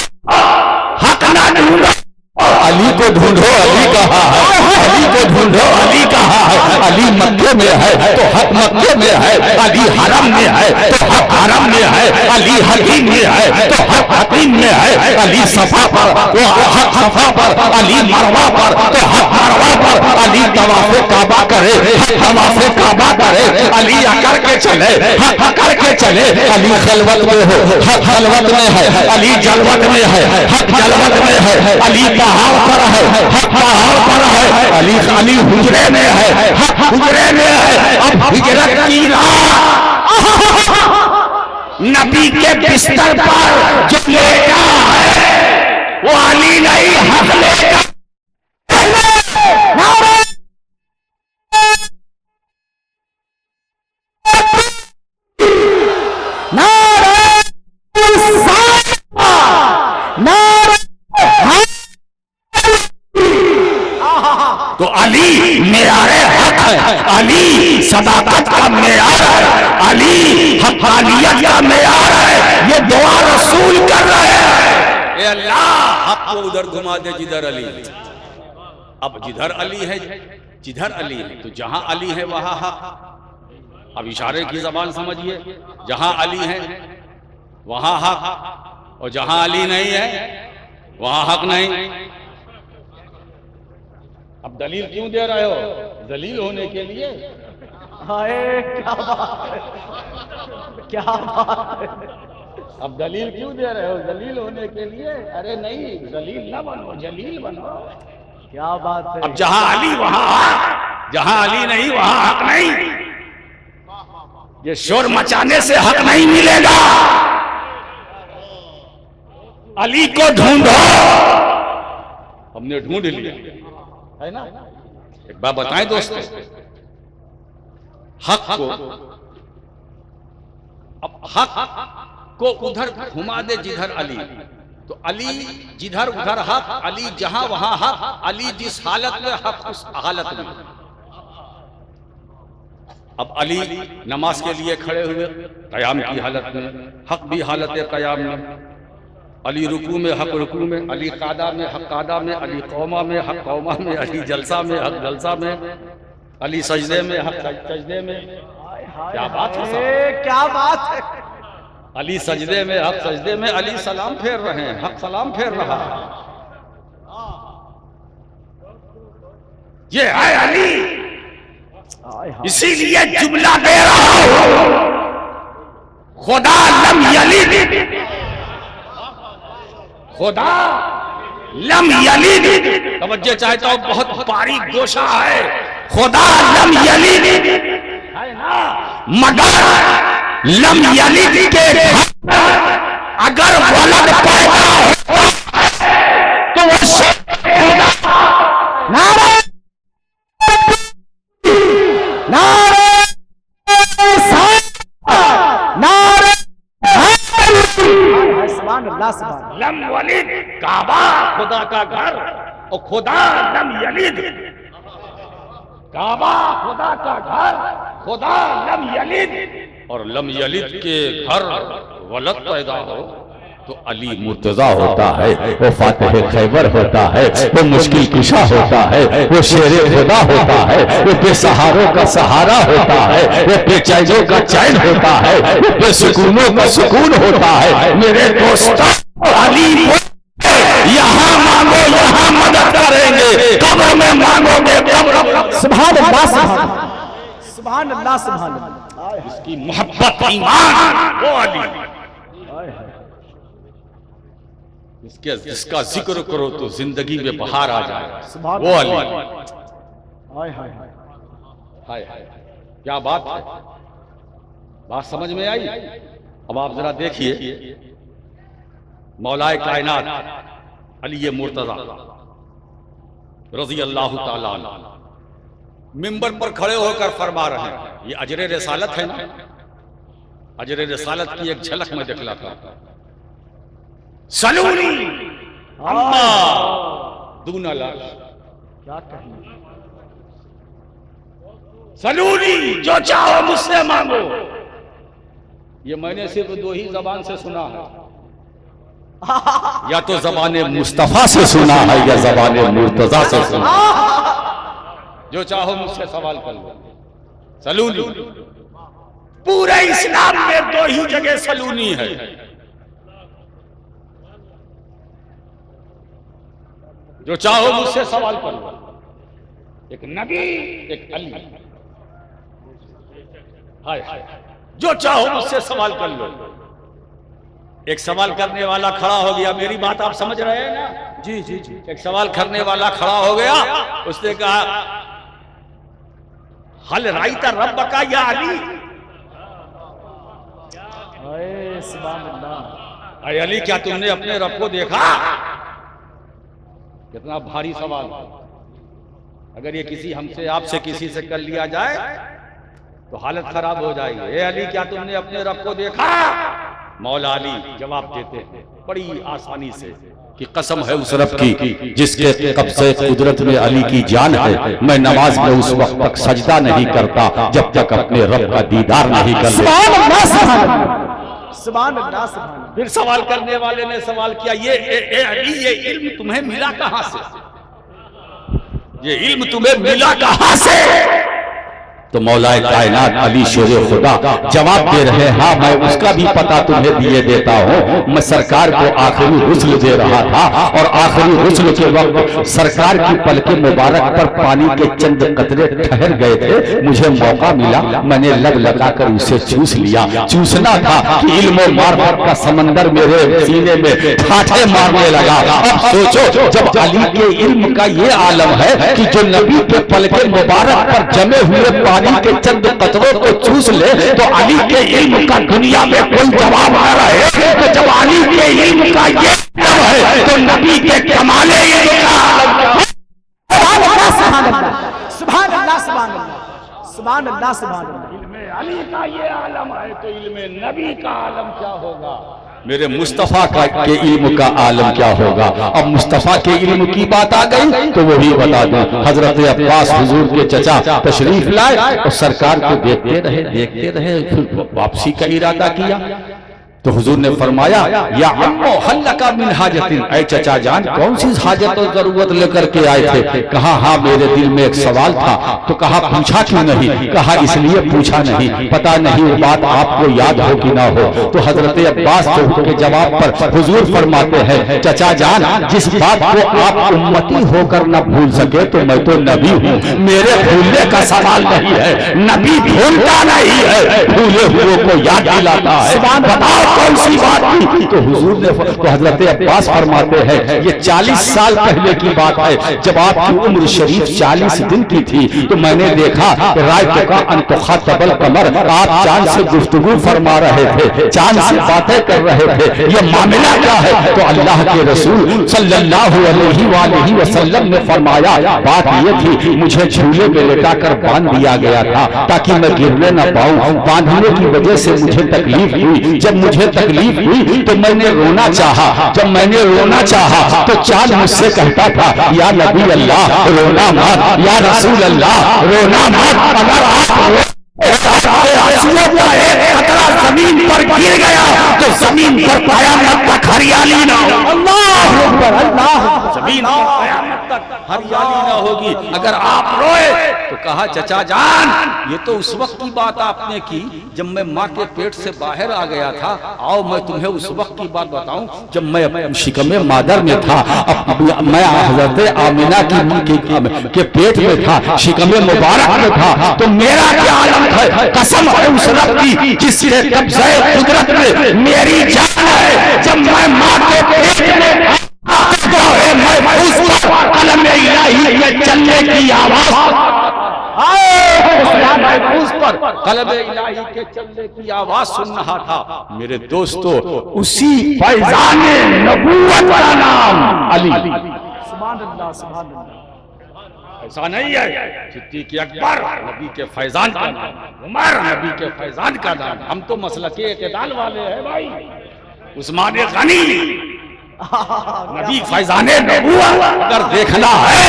हक ना ढूंढो, अली को ढूंढो। अली कहाँ है? अली को ढूंढो। अली कहाँ है? अली मक्के में है तो हक मक्के में है, अली हरम में है तो हक हरम में है, अली हकीम में है तो हक हकीम में है, अली सफा पर तो हक सफा पर, अली मरवा पर तो हक मरवा पर, अली तवाफे काबा करे हक तवाफे काबा करे, अली अकर के चले हक अकर के चले, अली खलवत में हो हक खलवत में है, अली जलवत में है हक जलवत में है, अली पहाड़ पर है हक पहाड़ पर है, अली अली हुजरे में है हक हुजरे में है। अब हिजरत की रात नबी के बिस्तर पर जो लेटा है वो अली नहीं हक लेटा। तो अली मेयारे हक है, अली सदाकत का मेयार है, अली हक़ानियत का मेयार है। ये दुआ रसूल कर रहे हैं, ए अल्लाह हक को उधर घुमा दे जिधर अली। अब जिधर अली है जिधर अली है तो जहां अली है वहां हक। अब इशारे की जबान समझिए, जहां अली है वहां हक और जहां अली नहीं है वहां हक नहीं। अब दलील क्यों दे रहे हो? दलील होने के लिए। हाय क्या बात है, क्या बात है। अब दलील क्यों दे रहे हो? दलील होने के लिए। अरे नहीं, दलील ना बनो, जलील बनो। क्या बात है। अब जहां अली वहां हक, जहां अली नहीं वहां हक नहीं। ये शोर मचाने से हक नहीं मिलेगा। अली को ढूंढो। हमने ढूंढ लिया है ना। एक बात बताएं दोस्तों, हक को अब हक को उधर घुमा दे जिधर अली, तो अली जिधर उधर हक, अली जहां वहां हक, अली जिस हालत में हक उस हालत में। अब अली नमाज के लिए खड़े हुए कयाम की हालत में, हक भी हालत कयाम में। अली रुकू में हक रुकू में, अली कादा में हक कादा में, अली कौमा में हक कौमा में, अली जलसा में हक जलसा में, अली सजदे में हक सजदे में। क्या बात है, क्या बात है। अली सजदे में हक सजदे में, अली सलाम फेर रहे हैं हक सलाम फेर रहा है। ये है अली। इसीलिए जुमला दे रहा हूं, खुदा लम यलिद, खुदा लम यलिद। तवज्जो चाहता हूं, बहुत बारीक गोशा है। खुदा लम यलिद है ना, मगर लम यलिद के अगर वलद पैदा हो तो वो नारे नारे नारे सुभान अल्लाह सुभान। लम वलिद काबा खुदा का घर, और खुदा लम यलिद काबा खुदा का घर, खुदा लम यलिद। और लम यलिद के घर वलद पैदा हो तो अली मुर्तजा होता है, वो फातिह खैबर होता है, वो मुश्किल कुशा होता है, वो शेरे खुदा होता है, वो बेसहारों का सहारा होता है, वो बेचैनों का चैन होता है, वो बेसुकूनों का सुकून होता है। मेरे दोस्तों, अली यहाँ मांगो यहाँ मदद करेंगे, कब्र में मांगोगे कब्र। सुभान अल्लाह सुभान अल्लाह सुभान अल्लाह। इसकी मोहब्बत ईमान वो अली, इसके जिसका जिक्र करो तो जिंदगी में बहार आ जाए, वो अली। हाय हाय हाय हाय हाय, क्या बात है। बात समझ में आई? अब आप जरा देखिए, मौलाए कायनात अली मुर्तजा रजी अल्लाह ताला अन्हु मिंबर पर खड़े होकर फरमा रहे हैं। ये अजरे रिसालत है ना, अजरे रिसालत की एक झलक में दिखलाता था। सलूनी अम्मा दूना ला, क्या कहें। सलूनी जो चाहो मुझसे मांगो। ये मैंने सिर्फ दो ही जबान से सुना है, या तो जबाने मुस्तफा से सुना है या जबाने मुर्तजा से सुना। जो चाहो मुझसे सवाल कर लो। सलूनी, पूरे इस्लाम में 2 ही जगह सलूनी है। जो चाहो मुझसे सवाल कर लो, एक नबी, एक अली। हाय हाय, जो चाहो मुझसे सवाल कर लो। एक सवाल करने वाला खड़ा हो गया, मेरी बात आप समझ रहे हैं ना? जी जी जी। एक सवाल करने वाला खड़ा हो गया, उसने कहा हल राइता रब का या अली? सुभान अल्लाह। अरे अली, क्या तुमने अपने रब को देखा? कितना भारी सवाल। अगर ये किसी हमसे आपसे किसी से कर लिया जाए तो हालत खराब हो जाएगी। ए अली, क्या तुमने अपने रब को देखा? मौला अली जवाब देते हैं बड़ी आसानी से कि कसम है उस रब की जिसके कब्ज़े कुदरत में अली की जान है, मैं नमाज में उस वक्त तक सजदा नहीं करता जब तक अपने रब का दीदार नहीं कर लेता। सुभान अल्लाह, सुभान अल्लाह। फिर सवाल करने वाले ने सवाल किया, ये अली, ये इल्म तुम्हें मिला कहां से? ये इल्म तुम्हें मिला कहां से? तो मौलाए कायनात अली शेर खुदा जवाब दे रहे हैं, हाँ मैं उसका भी पता तुम्हें दिए देता हूँ। मैं सरकार को आखिरी रुस्ल दे रहा था और आखिरी रुस्ल के वक्त सरकार की पलके मुबारक पर पानी के चंद कतरे ठहर गए थे। मुझे मौका मिला, मैंने लग लगा कर उसे चूस लिया। चूसना था कि इल्म मार्फत का समंदर मेरे सीने में ठाठे मारने लगा। अब सोचो, जब अली के इल्म का ये आलम है कि जो नबी के पलके मुबारक पर जमे हुए पानी के चंद कतरों को चूस ले, तो अली के इल्म का दुनिया में कोई जवाब आ रहा है। तो जब अली के इल्म का ये है तो नबी के कमाले इल्म का सुभान अल्लाह, सुभान अल्लाह, सुभान अल्लाह, सुभान अल्लाह, सुभान अल्लाह, सुभान अल्लाह। इल्म अली का ये आलम है तो इल्म नबी का आलम क्या होगा? मेरे मुस्तफा के इल्म का आलम क्या होगा? अब मुस्तफा के इल्म की बात आ गई तो वो भी बता दूं। हजरत अब्बास हुजूर के चचा तशरीफ लाए और सरकार को देखते रहे, फिर वापसी का इरादा किया। तो हुजूर ने फरमाया, या अम्मो हल्लका मिन हाजतिन, ऐ चचा जान कौन सी हाजत और जरूरत लेकर के आए थे? कहा हाँ मेरे दिल में एक सवाल था। तो कहा पूछा क्यों नहीं? कहा इसलिए पूछा नहीं, पता नहीं वो बात आपको याद हो कि ना हो। तो हजरत अब्बास के जवाब पर हुजूर फरमाते हैं, चचा जान जिस बात को आप उम्मती होकर न भूल सके तो मैं तो नबी हूँ, मेरे भूलने का सवाल नहीं है। नबी भूलता नहीं है, भूले हुए को याद दिलाता है। बताओ कौन सी बात थी? तो हुजूर ने, तो हजरत अब्बास फरमाते हैं, ये 40 साल पहले की बात है, जब आपकी उम्र शरीफ 40 दिन की थी। तो मैंने देखा रात का अनतुखा तबल कमर, आप चांद से गुफ्तगू फरमा रहे थे, चांद से बातें कर रहे थे। ये मामला क्या है? तो अल्लाह के रसूल सल्लल्लाहु अलैहि वसल्लम ने फरमाया, बात ये थी मुझे झूले में लेटाकर बांध दिया गया था ताकि मैं गिरने न पाऊं। बांधने की वजह से मुझे तकलीफ हुई। जब मुझे तकलीफ हुई तो मैंने रोना चाहा। जब मैंने रोना चाहा तो चांद मुझसे कहता था, या नबी अल्लाह रोना मत, या रसूल अल्लाह रोना मत। अगर आप जमीन पर गिर गया तो जमीन पर कयामत तक हरियाली ना हो। अल्लाह अकबर, अल्लाह, जमीन पर कयामत तक हरियाली ना होगी अगर आप रोए। तो कहा चचा जान ये तो उस वक्त की बात आपने की जब मैं माँ के पेट से बाहर आ गया था। आओ मैं तुम्हें उस वक्त की बात बताऊं जब मैं शिकमे मादर में था। मैं हजरत आमिना के पेट में था, शिकमे मुबारक में था। तो मेरा क्या आलम है? कसम है उस रब की जिसके कब्ज़े कुदरत में मेरी जान है। जब मैं माँ के पेट में चलने की आवाज उस पर कलम इलाही के चलने की आवाज सुन रहा था। मेरे दोस्तों उसी फैजान नबूवत का नाम अली। सुभान अल्लाह, सुभान अल्लाह। ऐसा नहीं है सिद्दीक़ अकबर नबी के फैजान का नाम, उमर नबी के फैजान का नाम। हम तो मसलके इत्तेदाल वाले हैं भाई। उस्मान गनी नबी फैजाने नबूवत अगर देखना है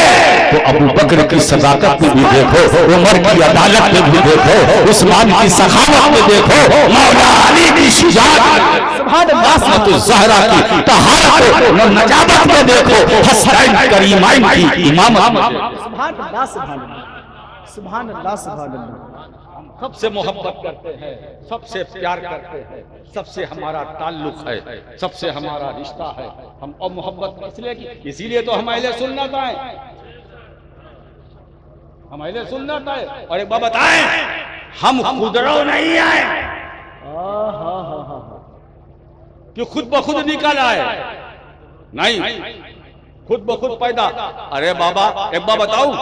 तो अबू बकर की सदाकत में भी देखो, उमर की अदालत में भी देखो, उस्मान की सखावत में देखो, मौला अली की शुजाअत, सुभान अल्लाह, तो ज़हरा की तहारत और नजाबत में देखो, हसनैन करीमैन की इमामत में। सुभान अल्लाह, सुभान अल्लाह। सुभान अल्लाह सुभान अल्लाह। हम सबसे मोहब्बत करते हैं, सबसे प्यार करते हैं, सबसे हमारा ताल्लुक है, सबसे हमारा रिश्ता है। हम और मोहब्बत इसलिए की, इसीलिए तो हम अहले सुन्नत हैं, हम अहले सुन्नत हैं। और एक बात बताएं, हम खुदरो नहीं आए कि खुद ब खुद निकल आए, नहीं, खुद ब खुद पैदा। अरे बाबा एक बात बताऊं,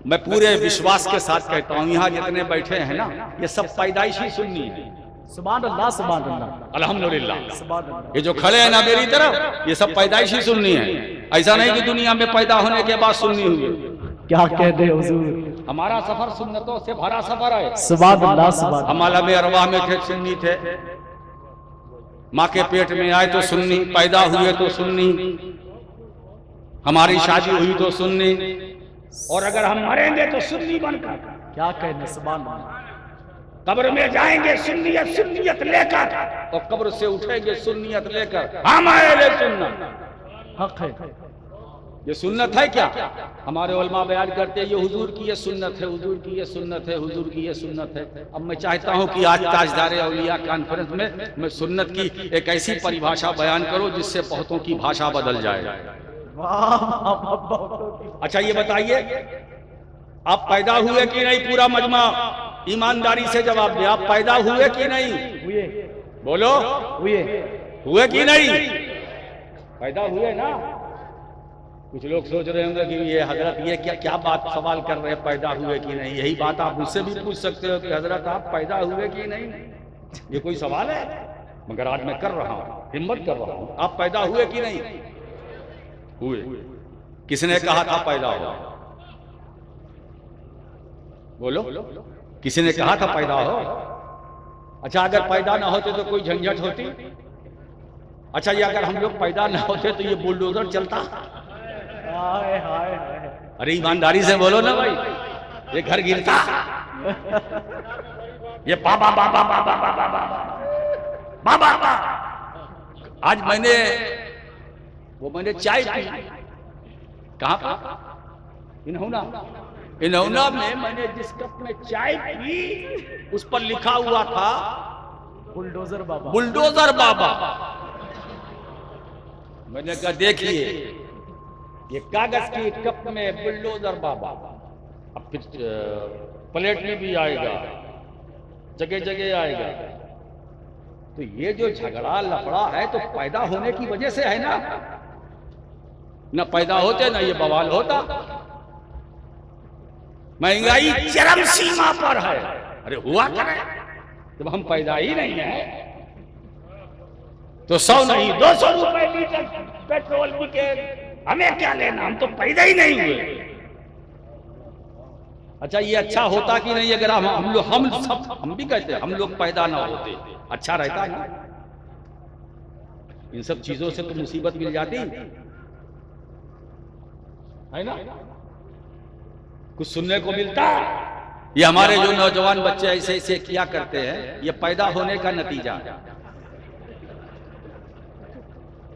मैं पूरे विश्वास के साथ कहता हूं, यहाँ जितने बैठे हैं ना, ये सब पैदाइशी सुन्नी है। सुभान अल्लाह सुभान अल्लाह अल्हम्दुलिल्लाह। सुभान अल्लाह। ये जो खड़े हैं ना मेरी तरफ, ये सब पैदाइशी सुन्नी है। ऐसा नहीं कि दुनिया में पैदा होने के बाद सुन्नी हुई। क्या कहते हैं हुजूर? हमारा सफर सुन्नतों से भरा सफर है। सुभान अल्लाह सुभान। हम आलम अरवाह में थे, सुन्नी थे। माँ के पेट में आए तो सुन्नी, पैदा हुए तो सुन्नी, हमारी शादी हुई तो सुन्नी, और अगर हम मरेंगे तो सुन्नी बनकर। क्या कहने, सुभान अल्लाह। कब्र में जाएंगे सुन्नियत सुन्नियत लेकर, और कब्र से उठेंगे सुन्नियत लेकर। हम अहले सुन्नत। हक है। ये सुन्नत है क्या? हमारे उलमा बयान करते हैं, ये हुजूर की ये सुन्नत है, हुजूर की ये सुन्नत है, हुजूर की ये सुन्नत है। अब मैं चाहता हूं कि आज ताजदार औलिया कॉन्फ्रेंस में मैं सुन्नत की एक ऐसी परिभाषा बयान करूं जिससे बहुतों की भाषा बदल जाए। अच्छा ये बताइए, आप पैदा हुए कि नहीं? पूरा मजमा ईमानदारी से जवाब दे, आप पैदा हुए कि नहीं? हुए। बोलो, हुए कि नहीं? पैदा हुए ना? कुछ लोग सोच रहे होंगे कि ये हजरत ये क्या क्या बात सवाल कर रहे हैं, पैदा हुए कि नहीं? यही बात आप मुझसे भी पूछ सकते हो कि हजरत आप पैदा हुए कि नहीं। ये कोई सवाल है? मगर आज मैं कर रहा हूं, हिम्मत कर रहा हूं। आप पैदा हुए कि नहीं? हुए। किसने कहा था पैदा हो? बोलो, किसी ने कहा था पैदा हो? अच्छा अगर पैदा ना होते तो कोई झंझट होती? अच्छा ये अगर हम लोग पैदा ना होते तो ये बुलडोजर चलता? हाय हाय हाय। अरे ईमानदारी से बोलो ना भाई, ये घर गिरता, ये बाबा बाबा बाबा बाबा बाबा बाबा। आज मैंने चाय पी, कहाँ पर? इन्होंना में मैंने जिस कप में चाय पी उस पर लिखा हुआ था बुलडोजर बाबा, बुलडोजर बाबा। मैंने कहा देखिए ये कागज की कप में बुलडोजर बाबा, अब फिर प्लेट में भी आएगा, जगह जगह आएगा। तो ये जो झगड़ा लफड़ा है तो पैदा होने की वजह से है ना? न पैदा होते ना ये बवाल होता। महंगाई चरम सीमा पर है। अरे हुआ करे, जब हम पैदा ही नहीं है तो 100 नहीं 200 रुपए लीटर पेट्रोल बिके, हमें क्या लेना, हम तो पैदा ही नहीं हुए। अच्छा ये अच्छा होता कि नहीं अगर हम भी कहते हैं हम लोग पैदा ना होते, अच्छा रहता ना? इन सब चीजों से तो मुसीबत मिल जाती है ना, कुछ सुनने को मिलता। ये हमारे जो नौजवान बच्चे ऐसे ऐसे किया करते हैं, ये पैदा होने का नतीजा।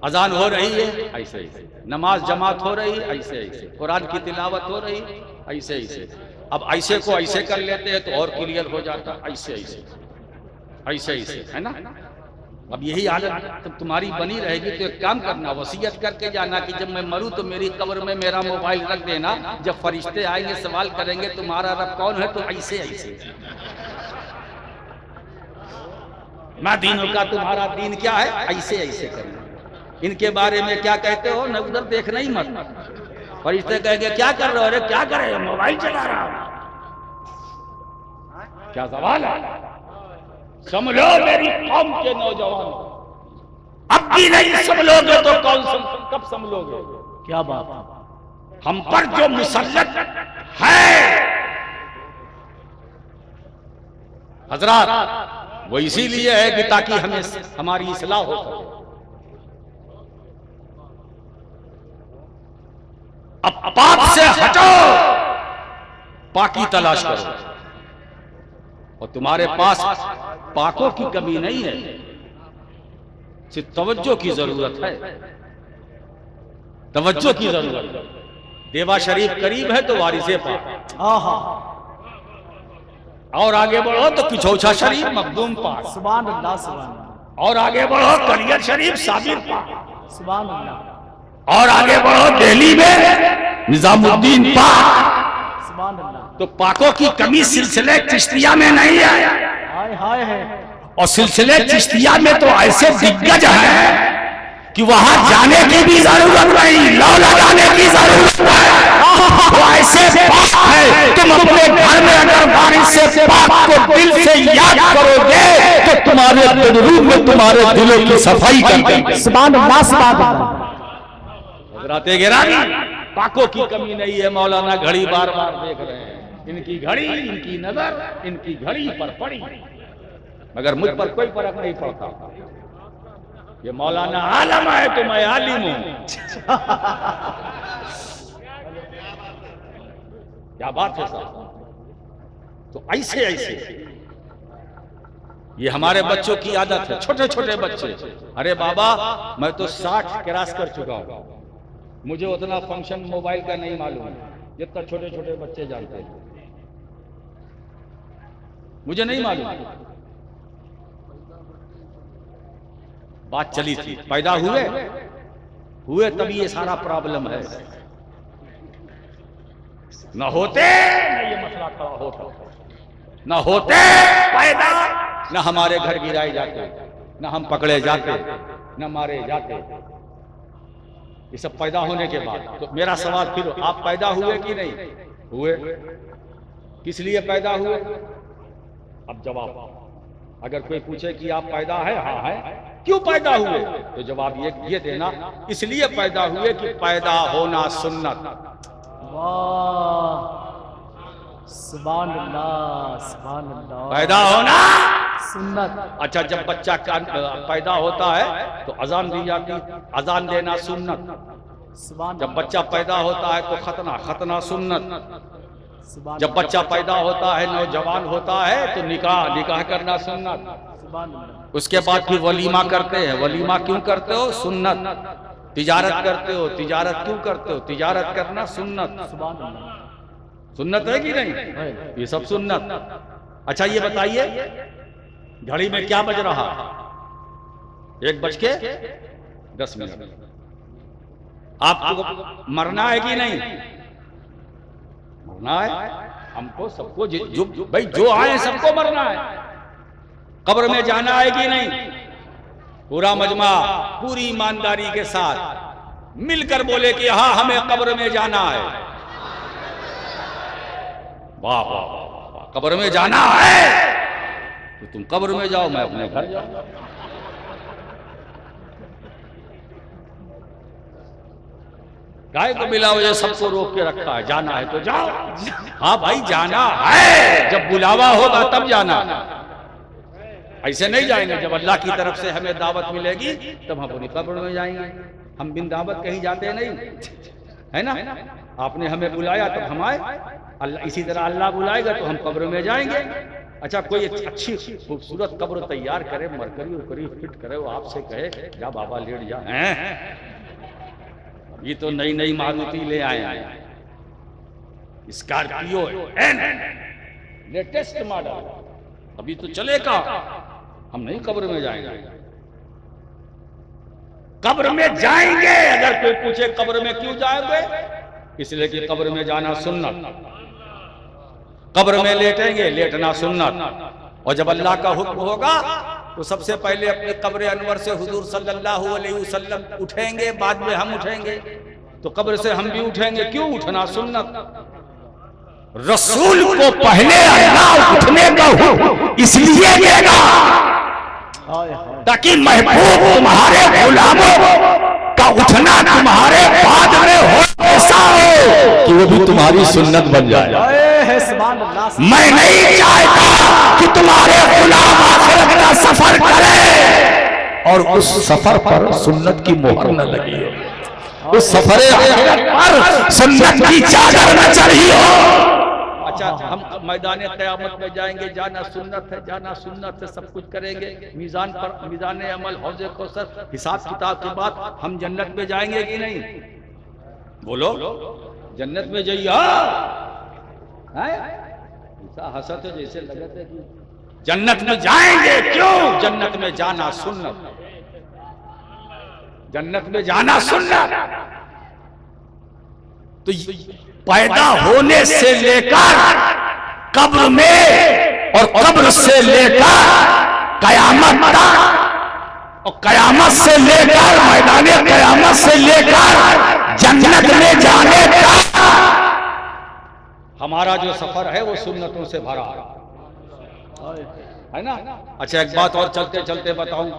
अजान हो रही है ऐसे ऐसे, नमाज जमात हो रही ऐसे ऐसे, कुरान की तिलावत हो रही ऐसे ऐसे। अब ऐसे को ऐसे कर लेते हैं तो और क्लियर हो जाता, ऐसे ऐसे ऐसे ऐसे, है ना? अब यही आदत जब तुम्हारी बनी रहेगी तो एक काम करना, वसीयत करके जाना कि जब मैं मरूं तो मेरी कब्र में मेरा मोबाइल रख देना, जब फरिश्ते आएंगे सवाल करेंगे तुम्हारा रब कौन है, तो ऐसे ऐसे। मैं दीनों का तुम्हारा दीन क्या है, ऐसे ऐसे करना। इनके बारे में क्या कहते हो, न उधर देखना ही मत। फरिश्ते कहेंगे क्या कर रहे हो? अरे क्या कर रहे हो, मोबाइल चला रहा हूं। क्या सवाल है? समझो मेरी कौम के नौजवान, अब भी नहीं समझोगे तो कब समझोगे? क्या बात है? हम पर जो मुसल्लत है हजरात, वो इसीलिए है कि ताकि हमें हमारी इस्लाह हो सके। अब पाप से हटो, पाकी तलाश करो, और तुम्हारे पास पाकों की कमी नहीं है, सिर्फ तवज्जो की जरूरत है, तवज्जो की जरूरत है। देवा शरीफ करीब है तो वारिसे पाक, आहा और आगे बढ़ो तो किचौछा शरीफ मखदूम पाक, सुभान अल्लाह सुभान अल्लाह और आगे बढ़ो कलियर शरीफ साबिर पाक, सुभान अल्लाह और आगे बढ़ो दिल्ली में निजामुद्दीन पाक। सुभान अल्लाह। तो पाकों की कमी सिलसिले चिश्तिया में नहीं है, हाय हाय है और सिलसिले चिश्तिया में तो ऐसे दिग्गज हैं कि वहां जाने की भी जरूरत नहीं, लौ लगाने की जरूरत है। वो ऐसे पाक है, तुम अपने घर में अगर बारिश से पाक को दिल से याद करोगे तो तुम्हारे दिल में तुम्हारे दिलों की सफाई कर देंगे। सुभान अल्लाह सुभान अल्लाह। हजराते गिरामी, पाकों की कमी नहीं है। मौलाना घड़ी बार बार देख रहे हैं, इनकी घड़ी, इनकी नजर, इनकी घड़ी पर पड़ी, मगर मुझ पर कोई फर्क नहीं पड़ता। ये मौलाना आलम है तो मैं आलिम हूं। क्या बात है साहब। तो ऐसे ऐसे ये हमारे बच्चों की आदत है, छोटे छोटे बच्चे। अरे बाबा मैं तो 60 क्रॉस कर चुका हूं, मुझे उतना फंक्शन मोबाइल का नहीं मालूम है जितना छोटे छोटे बच्चे जानते हैं। मुझे नहीं मालूम। बात चली थी, पैदा हुए तभी ये सारा प्रॉब्लम है। न होते न ये मसला खड़ा होता, न होते पैदा न हमारे घर गिराए जाते, न हम पकड़े जाते, न मारे जाते। ये सब पैदा होने के बाद। तो मेरा सवाल फिर, आप पैदा हुए कि नहीं हुए? किस लिए पैदा हुए? अब जवाब, अगर कोई पूछे कि आप पैदा है, हाँ है, क्यों पैदा हुए, तो जवाब ये देना, इसलिए पैदा हुए कि पैदा होना सुन्नत। वाह सुभान अल्लाह सुभान अल्लाह। पैदा होना सुन्नत। अच्छा, जब बच्चा पैदा होता है तो अजान दी जाती, अजान देना सुन्नत। सुभान जब बच्चा पैदा होता है तो खतना, खतना सुन्नत। सुभान जब बच्चा पैदा होता है, नौजवान होता है तो निकाह, निकाह करना सुन्नत। सुभान अल्लाह। उसके बाद फिर वलीमा करते हैं। वलीमा क्यों करते हो? सुन्नत। तिजारत करते हो, तिजारत क्यों करते हो? तिजारत करना सुन्नत। सुभान अल्लाह। सुन्नत है कि नहीं? ये सब सुन्नत। अच्छा ये बताइए, घड़ी में क्या बज रहा? 1:10। आपको मरना है कि नहीं? मरना है हमको, सबको, जो भाई जो आए सबको मरना है। कब्र में जाना है कि नहीं? पूरा मजमा पूरी ईमानदारी के साथ मिलकर बोले कि हाँ हमें कब्र में जाना है। वाह वाह वाह, कब्र में जाना है तो तुम कब्र में जाओ, मैं अपने घर जाऊं। गाय को मिला वजह सबको रोक के रखा है, जाना है तो जाओ। हाँ भाई जाना है, जब बुलावा होगा तब जाना। ऐसे नहीं जाएंगे, जब अल्लाह की तरफ से हमें दावत मिलेगी तब हम अपनी कब्र में जाएंगे। हम बिन दावत कहीं जाते नहीं, है ना? आपने हमें बुलाया तब हम आए, अल्लाह इसी तरह अल्लाह बुलाएगा तो हम कब्र में जाएंगे। अच्छा, कोई अच्छी खूबसूरत कब्र तैयार करे, मरकरी उकरी फिट करे, वो आपसे कहे जा बाबा लेट जा, ये तो नई नई मारुति ले आए हैं, स्कॉर्पियो लेटेस्ट मॉडल, अभी तो चलेगा। हम नहीं कब्र में जाएंगे। कब्र में जाएंगे, अगर कोई पूछे कब्र में क्यों जाएंगे, इसलिए कि कब्र में जाना सुन्नत। कब्र में लेटेंगे, लेटना सुन्नत। और जब अल्लाह का हुक्म होगा तो सबसे पहले अपने कब्र अनवर से हुजूर सल्लल्लाहु अलैहि वसल्लम उठेंगे, बाद में हम उठेंगे। तो कब्र से हम भी उठेंगे, क्यों? उठना सुन्नत। रसूल को पहले अल्लाह उठने का हुक्म इसलिए देगा ताकि महबूब तुम्हारे गुलामों का उठना तुम्हारे बाद में हो, ऐसा हो कि वो भी तुम्हारी सुन्नत बन जाए। मैं नहीं चाहता कि तुम्हारे गुलाम आखिरत का सफर करें और उस सफर पर सुन्नत की मोहर न लगी हो, उस सफरे आखिरत पर सुन्नत की चादर न चढ़ी हो। अच्छा, हम मैदान क़यामत में जाएंगे, जाना सुन्नत है, जाना सुन्नत है, सब कुछ करेंगे। मीज़ान पर, मीज़ान अमल, हौज़े कौसर, हिसाब किताब के बाद हम जन्नत में जाएंगे कि नहीं? बोलो, जन्नत में जाइए ऐसा हंसा तो जैसे लगा था कि जन्नत में जाएंगे। क्यों? जन्नत में जाना सुन्नत, जन्नत में जाना सुन्नत। तो पैदा होने से लेकर कब्र में और कब्र से लेकर कयामत तक और कयामत से लेकर मैदान कयामत से लेकर जन्नत में जाने तक हमारा जो सफर है वो सुन्नतों से भरा है ना। अच्छा एक बात और चलते चलते बताऊं,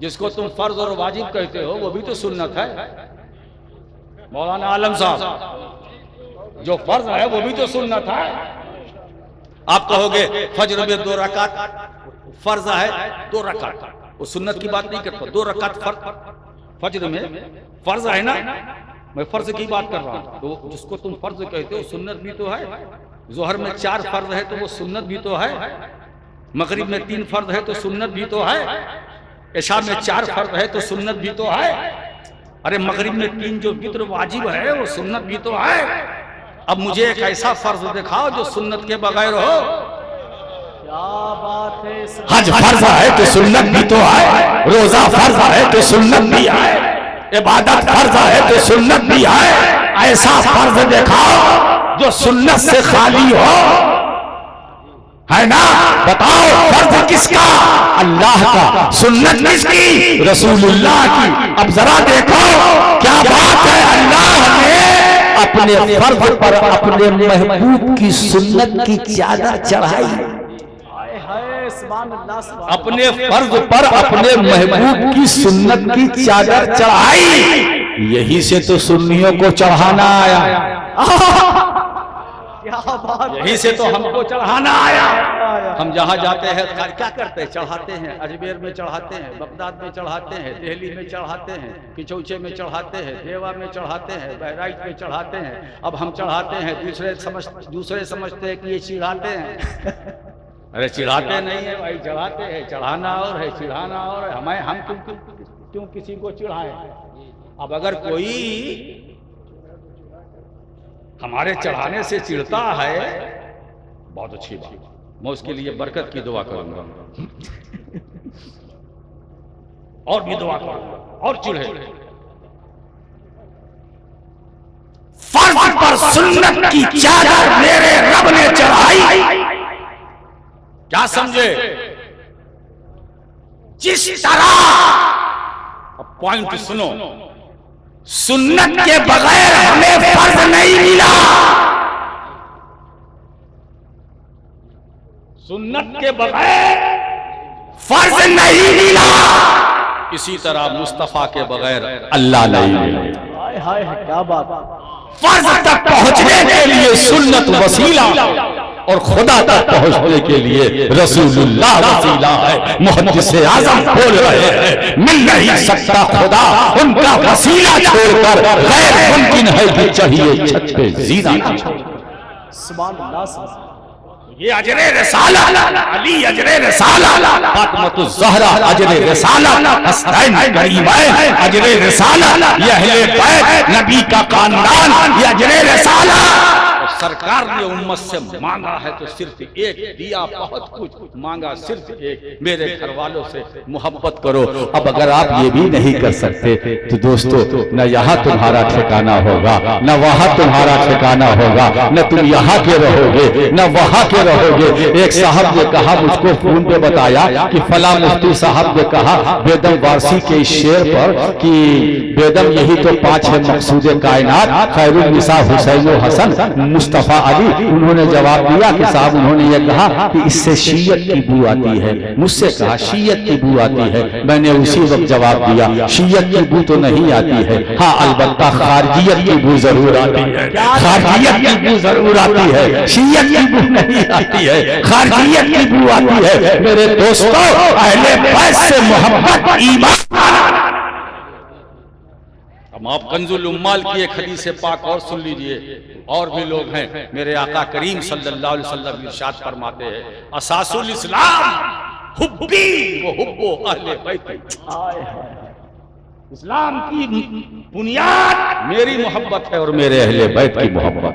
जिसको तुम फर्ज और वाजिब कहते हो वो भी तो सुन्नत है। मौलाना आलम साहब, जो फर्ज है वो भी तो सुन्नत है। आप कहोगे फजर में 2 रकात फर्ज है, 2 रकात, वो सुन्नत की बात नहीं करता। 2 रकात फजर में फर्ज है ना, मैं फर्ज की बात कर रहा हूं। तो जिसको तुम फर्ज कहते हो सुन्नत भी तो है। जोहर में 4 फर्ज है तो वो सुन्नत भी तो है। मगरिब में 3 फर्ज है तो सुन्नत भी तो है। इशा में 4 फर्ज है तो सुन्नत भी तो है। अरे मगरिब में 3 जो वित्र वाजिब है वो सुन्नत भी तो है। अब मुझे एक ऐसा फर्ज दिखाओ जो सुन्नत के बगैर हो। क्या बात है। हज फर्ज है तो सुन्नत भी तो है, रोजा फर्ज है तो सुन्नत भी है, इबादत फर्ज है तो सुन्नत भी है। ऐसा फर्ज दिखाओ जो सुन्नत से खाली हो, है ना। बताओ फर्ज किसका? अल्लाह का। सुन्नत किसकी? रसूलुल्लाह की। अब जरा देखो क्या बात है, अल्लाह ने अपने फर्ज पर अपने महबूब की सुन्नत की चादर चढ़ाई। अपने फर्ज पर अपने महबूब की सुन्नत की चादर चढ़ाई। यही से तो सुन्नियों को चढ़ाना आया। यही से तो हमको चढ़ाना आया। हम जहाँ जाते हैं क्या करते हैं? चढ़ाते हैं। अजमेर में चढ़ाते हैं, बगदाद में चढ़ाते हैं, दिल्ली में चढ़ाते हैं, किचौचे में चढ़ाते हैं, देवा में चढ़ाते हैं, बहराइच में चढ़ाते हैं। अब हम चढ़ाते हैं, दूसरे समझते हैं कि ये चिढ़ाते हैं। अरे चिढ़ाते नहीं है भाई, चढ़ाते हैं। चढ़ाना और है, चिढ़ाना और है। हम क्यों किसी को चिढ़ाएं? अब अगर कोई हमारे चढ़ाने से चिढ़ता है, बहुत अच्छी बात, मैं उसके लिए बरकत की दुआ करूंगा और भी दुआ करूंगा और चिढ़े। फर्ज पर सुन्नत की चादर मेरे रब ने चढ़ाई। क्या समझे? जिस तरह, अब पॉइंट सुनो, सुन्नत के बगैर हमें फर्ज नहीं मिला। सुन्नत के बगैर फर्ज नहीं मिला। इसी तरह मुस्तफा के बगैर अल्लाह नहीं मिला। हाय हाय, क्या बात। फर्ज तक पहुंचने के लिए सुन्नत वसीला और खुदा तक पहुंचने के लिए रसूलुल्लाह वसीला है। मुहद्दिस आज़म बोल रहे हैं, मिल नहीं सकता खुदा उनका वसीला छोड़कर, गैर मुमकिन है कि चाहिए छत पे जीना। सुभान अल्लाह। ये अजरे रिसाला, अली अजरे रिसाला, फातिमातुज़ ज़हरा अजरे रिसाला, हसनैन करीमैन अजरे रिसाला, ये अहले बैत नबी का खानदान, ये अजरे रिसाला। सरकार ने उम्मत से मांगा है तो सिर्फ एक दिया, बहुत कुछ मांगा सिर्फ एक, मेरे घर वालों से मोहब्बत करो। अब अगर आप ये भी नहीं कर सकते तो दोस्तों, न यहाँ तुम्हारा ठिकाना होगा, न वहाँ तुम्हारा ठिकाना होगा, न तुम यहाँ के रहोगे न वहाँ के रहोगे। एक साहब ने कहा, मुझको फोन पे बताया कि फला मुफ्ती साहब ने कहा बेदम वारसी के इस शेर पर कि बेदम यही तो 5 है मकसूद कायनात, खैरुल निसा हुसैन हसन मुस्तफा अली। उन्होंने जवाब दिया कि साहब, उन्होंने ये कहा कि इससे शीयत की बू आती है। मुझसे कहा शीयत की बू आती है। मैंने उसी वक्त जवाब दिया, शीयत की बू तो नहीं आती है, हाँ अलबत्ता खारजियत की बू जरूर आती है। खारजियत की बू जरूर आती है, शीयत की बू नहीं आती है, खारजियत की बू आती है। मेरे दोस्तों, अहले बैत से मोहब्बत ईमान। अब आप कंजुल उम्माल की एक हदीस पाक और सुन लीजिए। और भी लोग हैं, मेरे आका करीम सल्लल्लाहु अलैहि वसल्लम इरशाद फरमाते हैं, असासुल इस्लाम हुब्बी व हुब्बु अहले बैत। इस्लाम की बुनियाद मेरी मोहब्बत है और मेरे अहले बैत की मोहब्बत।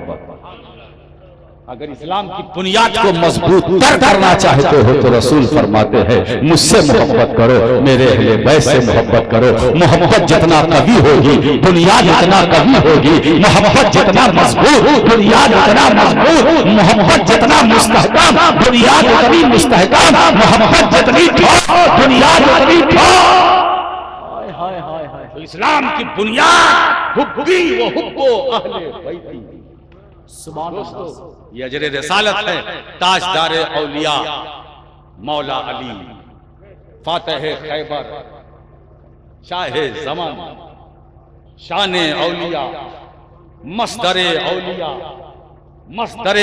अगर इस्लाम की बुनियाद को मजबूत करना चाहते हो तो रसूल फरमाते हैं मुझसे मोहब्बत करो, मेरे अहले बैत से मोहब्बत करो। मोहब्बत जितना कवी होगी बुनियाद उतना कवी होगी, मोहब्बत जितना मजबूत बुनियाद उतना मजबूत, मोहब्बत जितना मुस्तहकम बुनियाद उतनी मुस्तहकम, मोहब्बत जितनी ठोस बुनियाद उतनी ठोस। तो इस्लाम की बुनियाद हुब्बी व हुब्बो अहले बैती। दोस्तों, ये अजर रिसालत है ताजदार औलिया मौला अली, फातह खैबर, शाह ज़मान, शान औलिया, मस्दर औलिया, मस्दर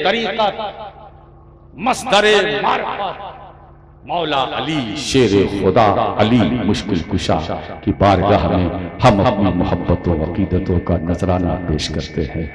तरीक़त, मस्दर मारिफत, मौला अली शेर खुदा, अली मुश्किल कुशा की बारगाह में हम अपनी मोहब्बतों अकीदतों का नजराना पेश करते हैं।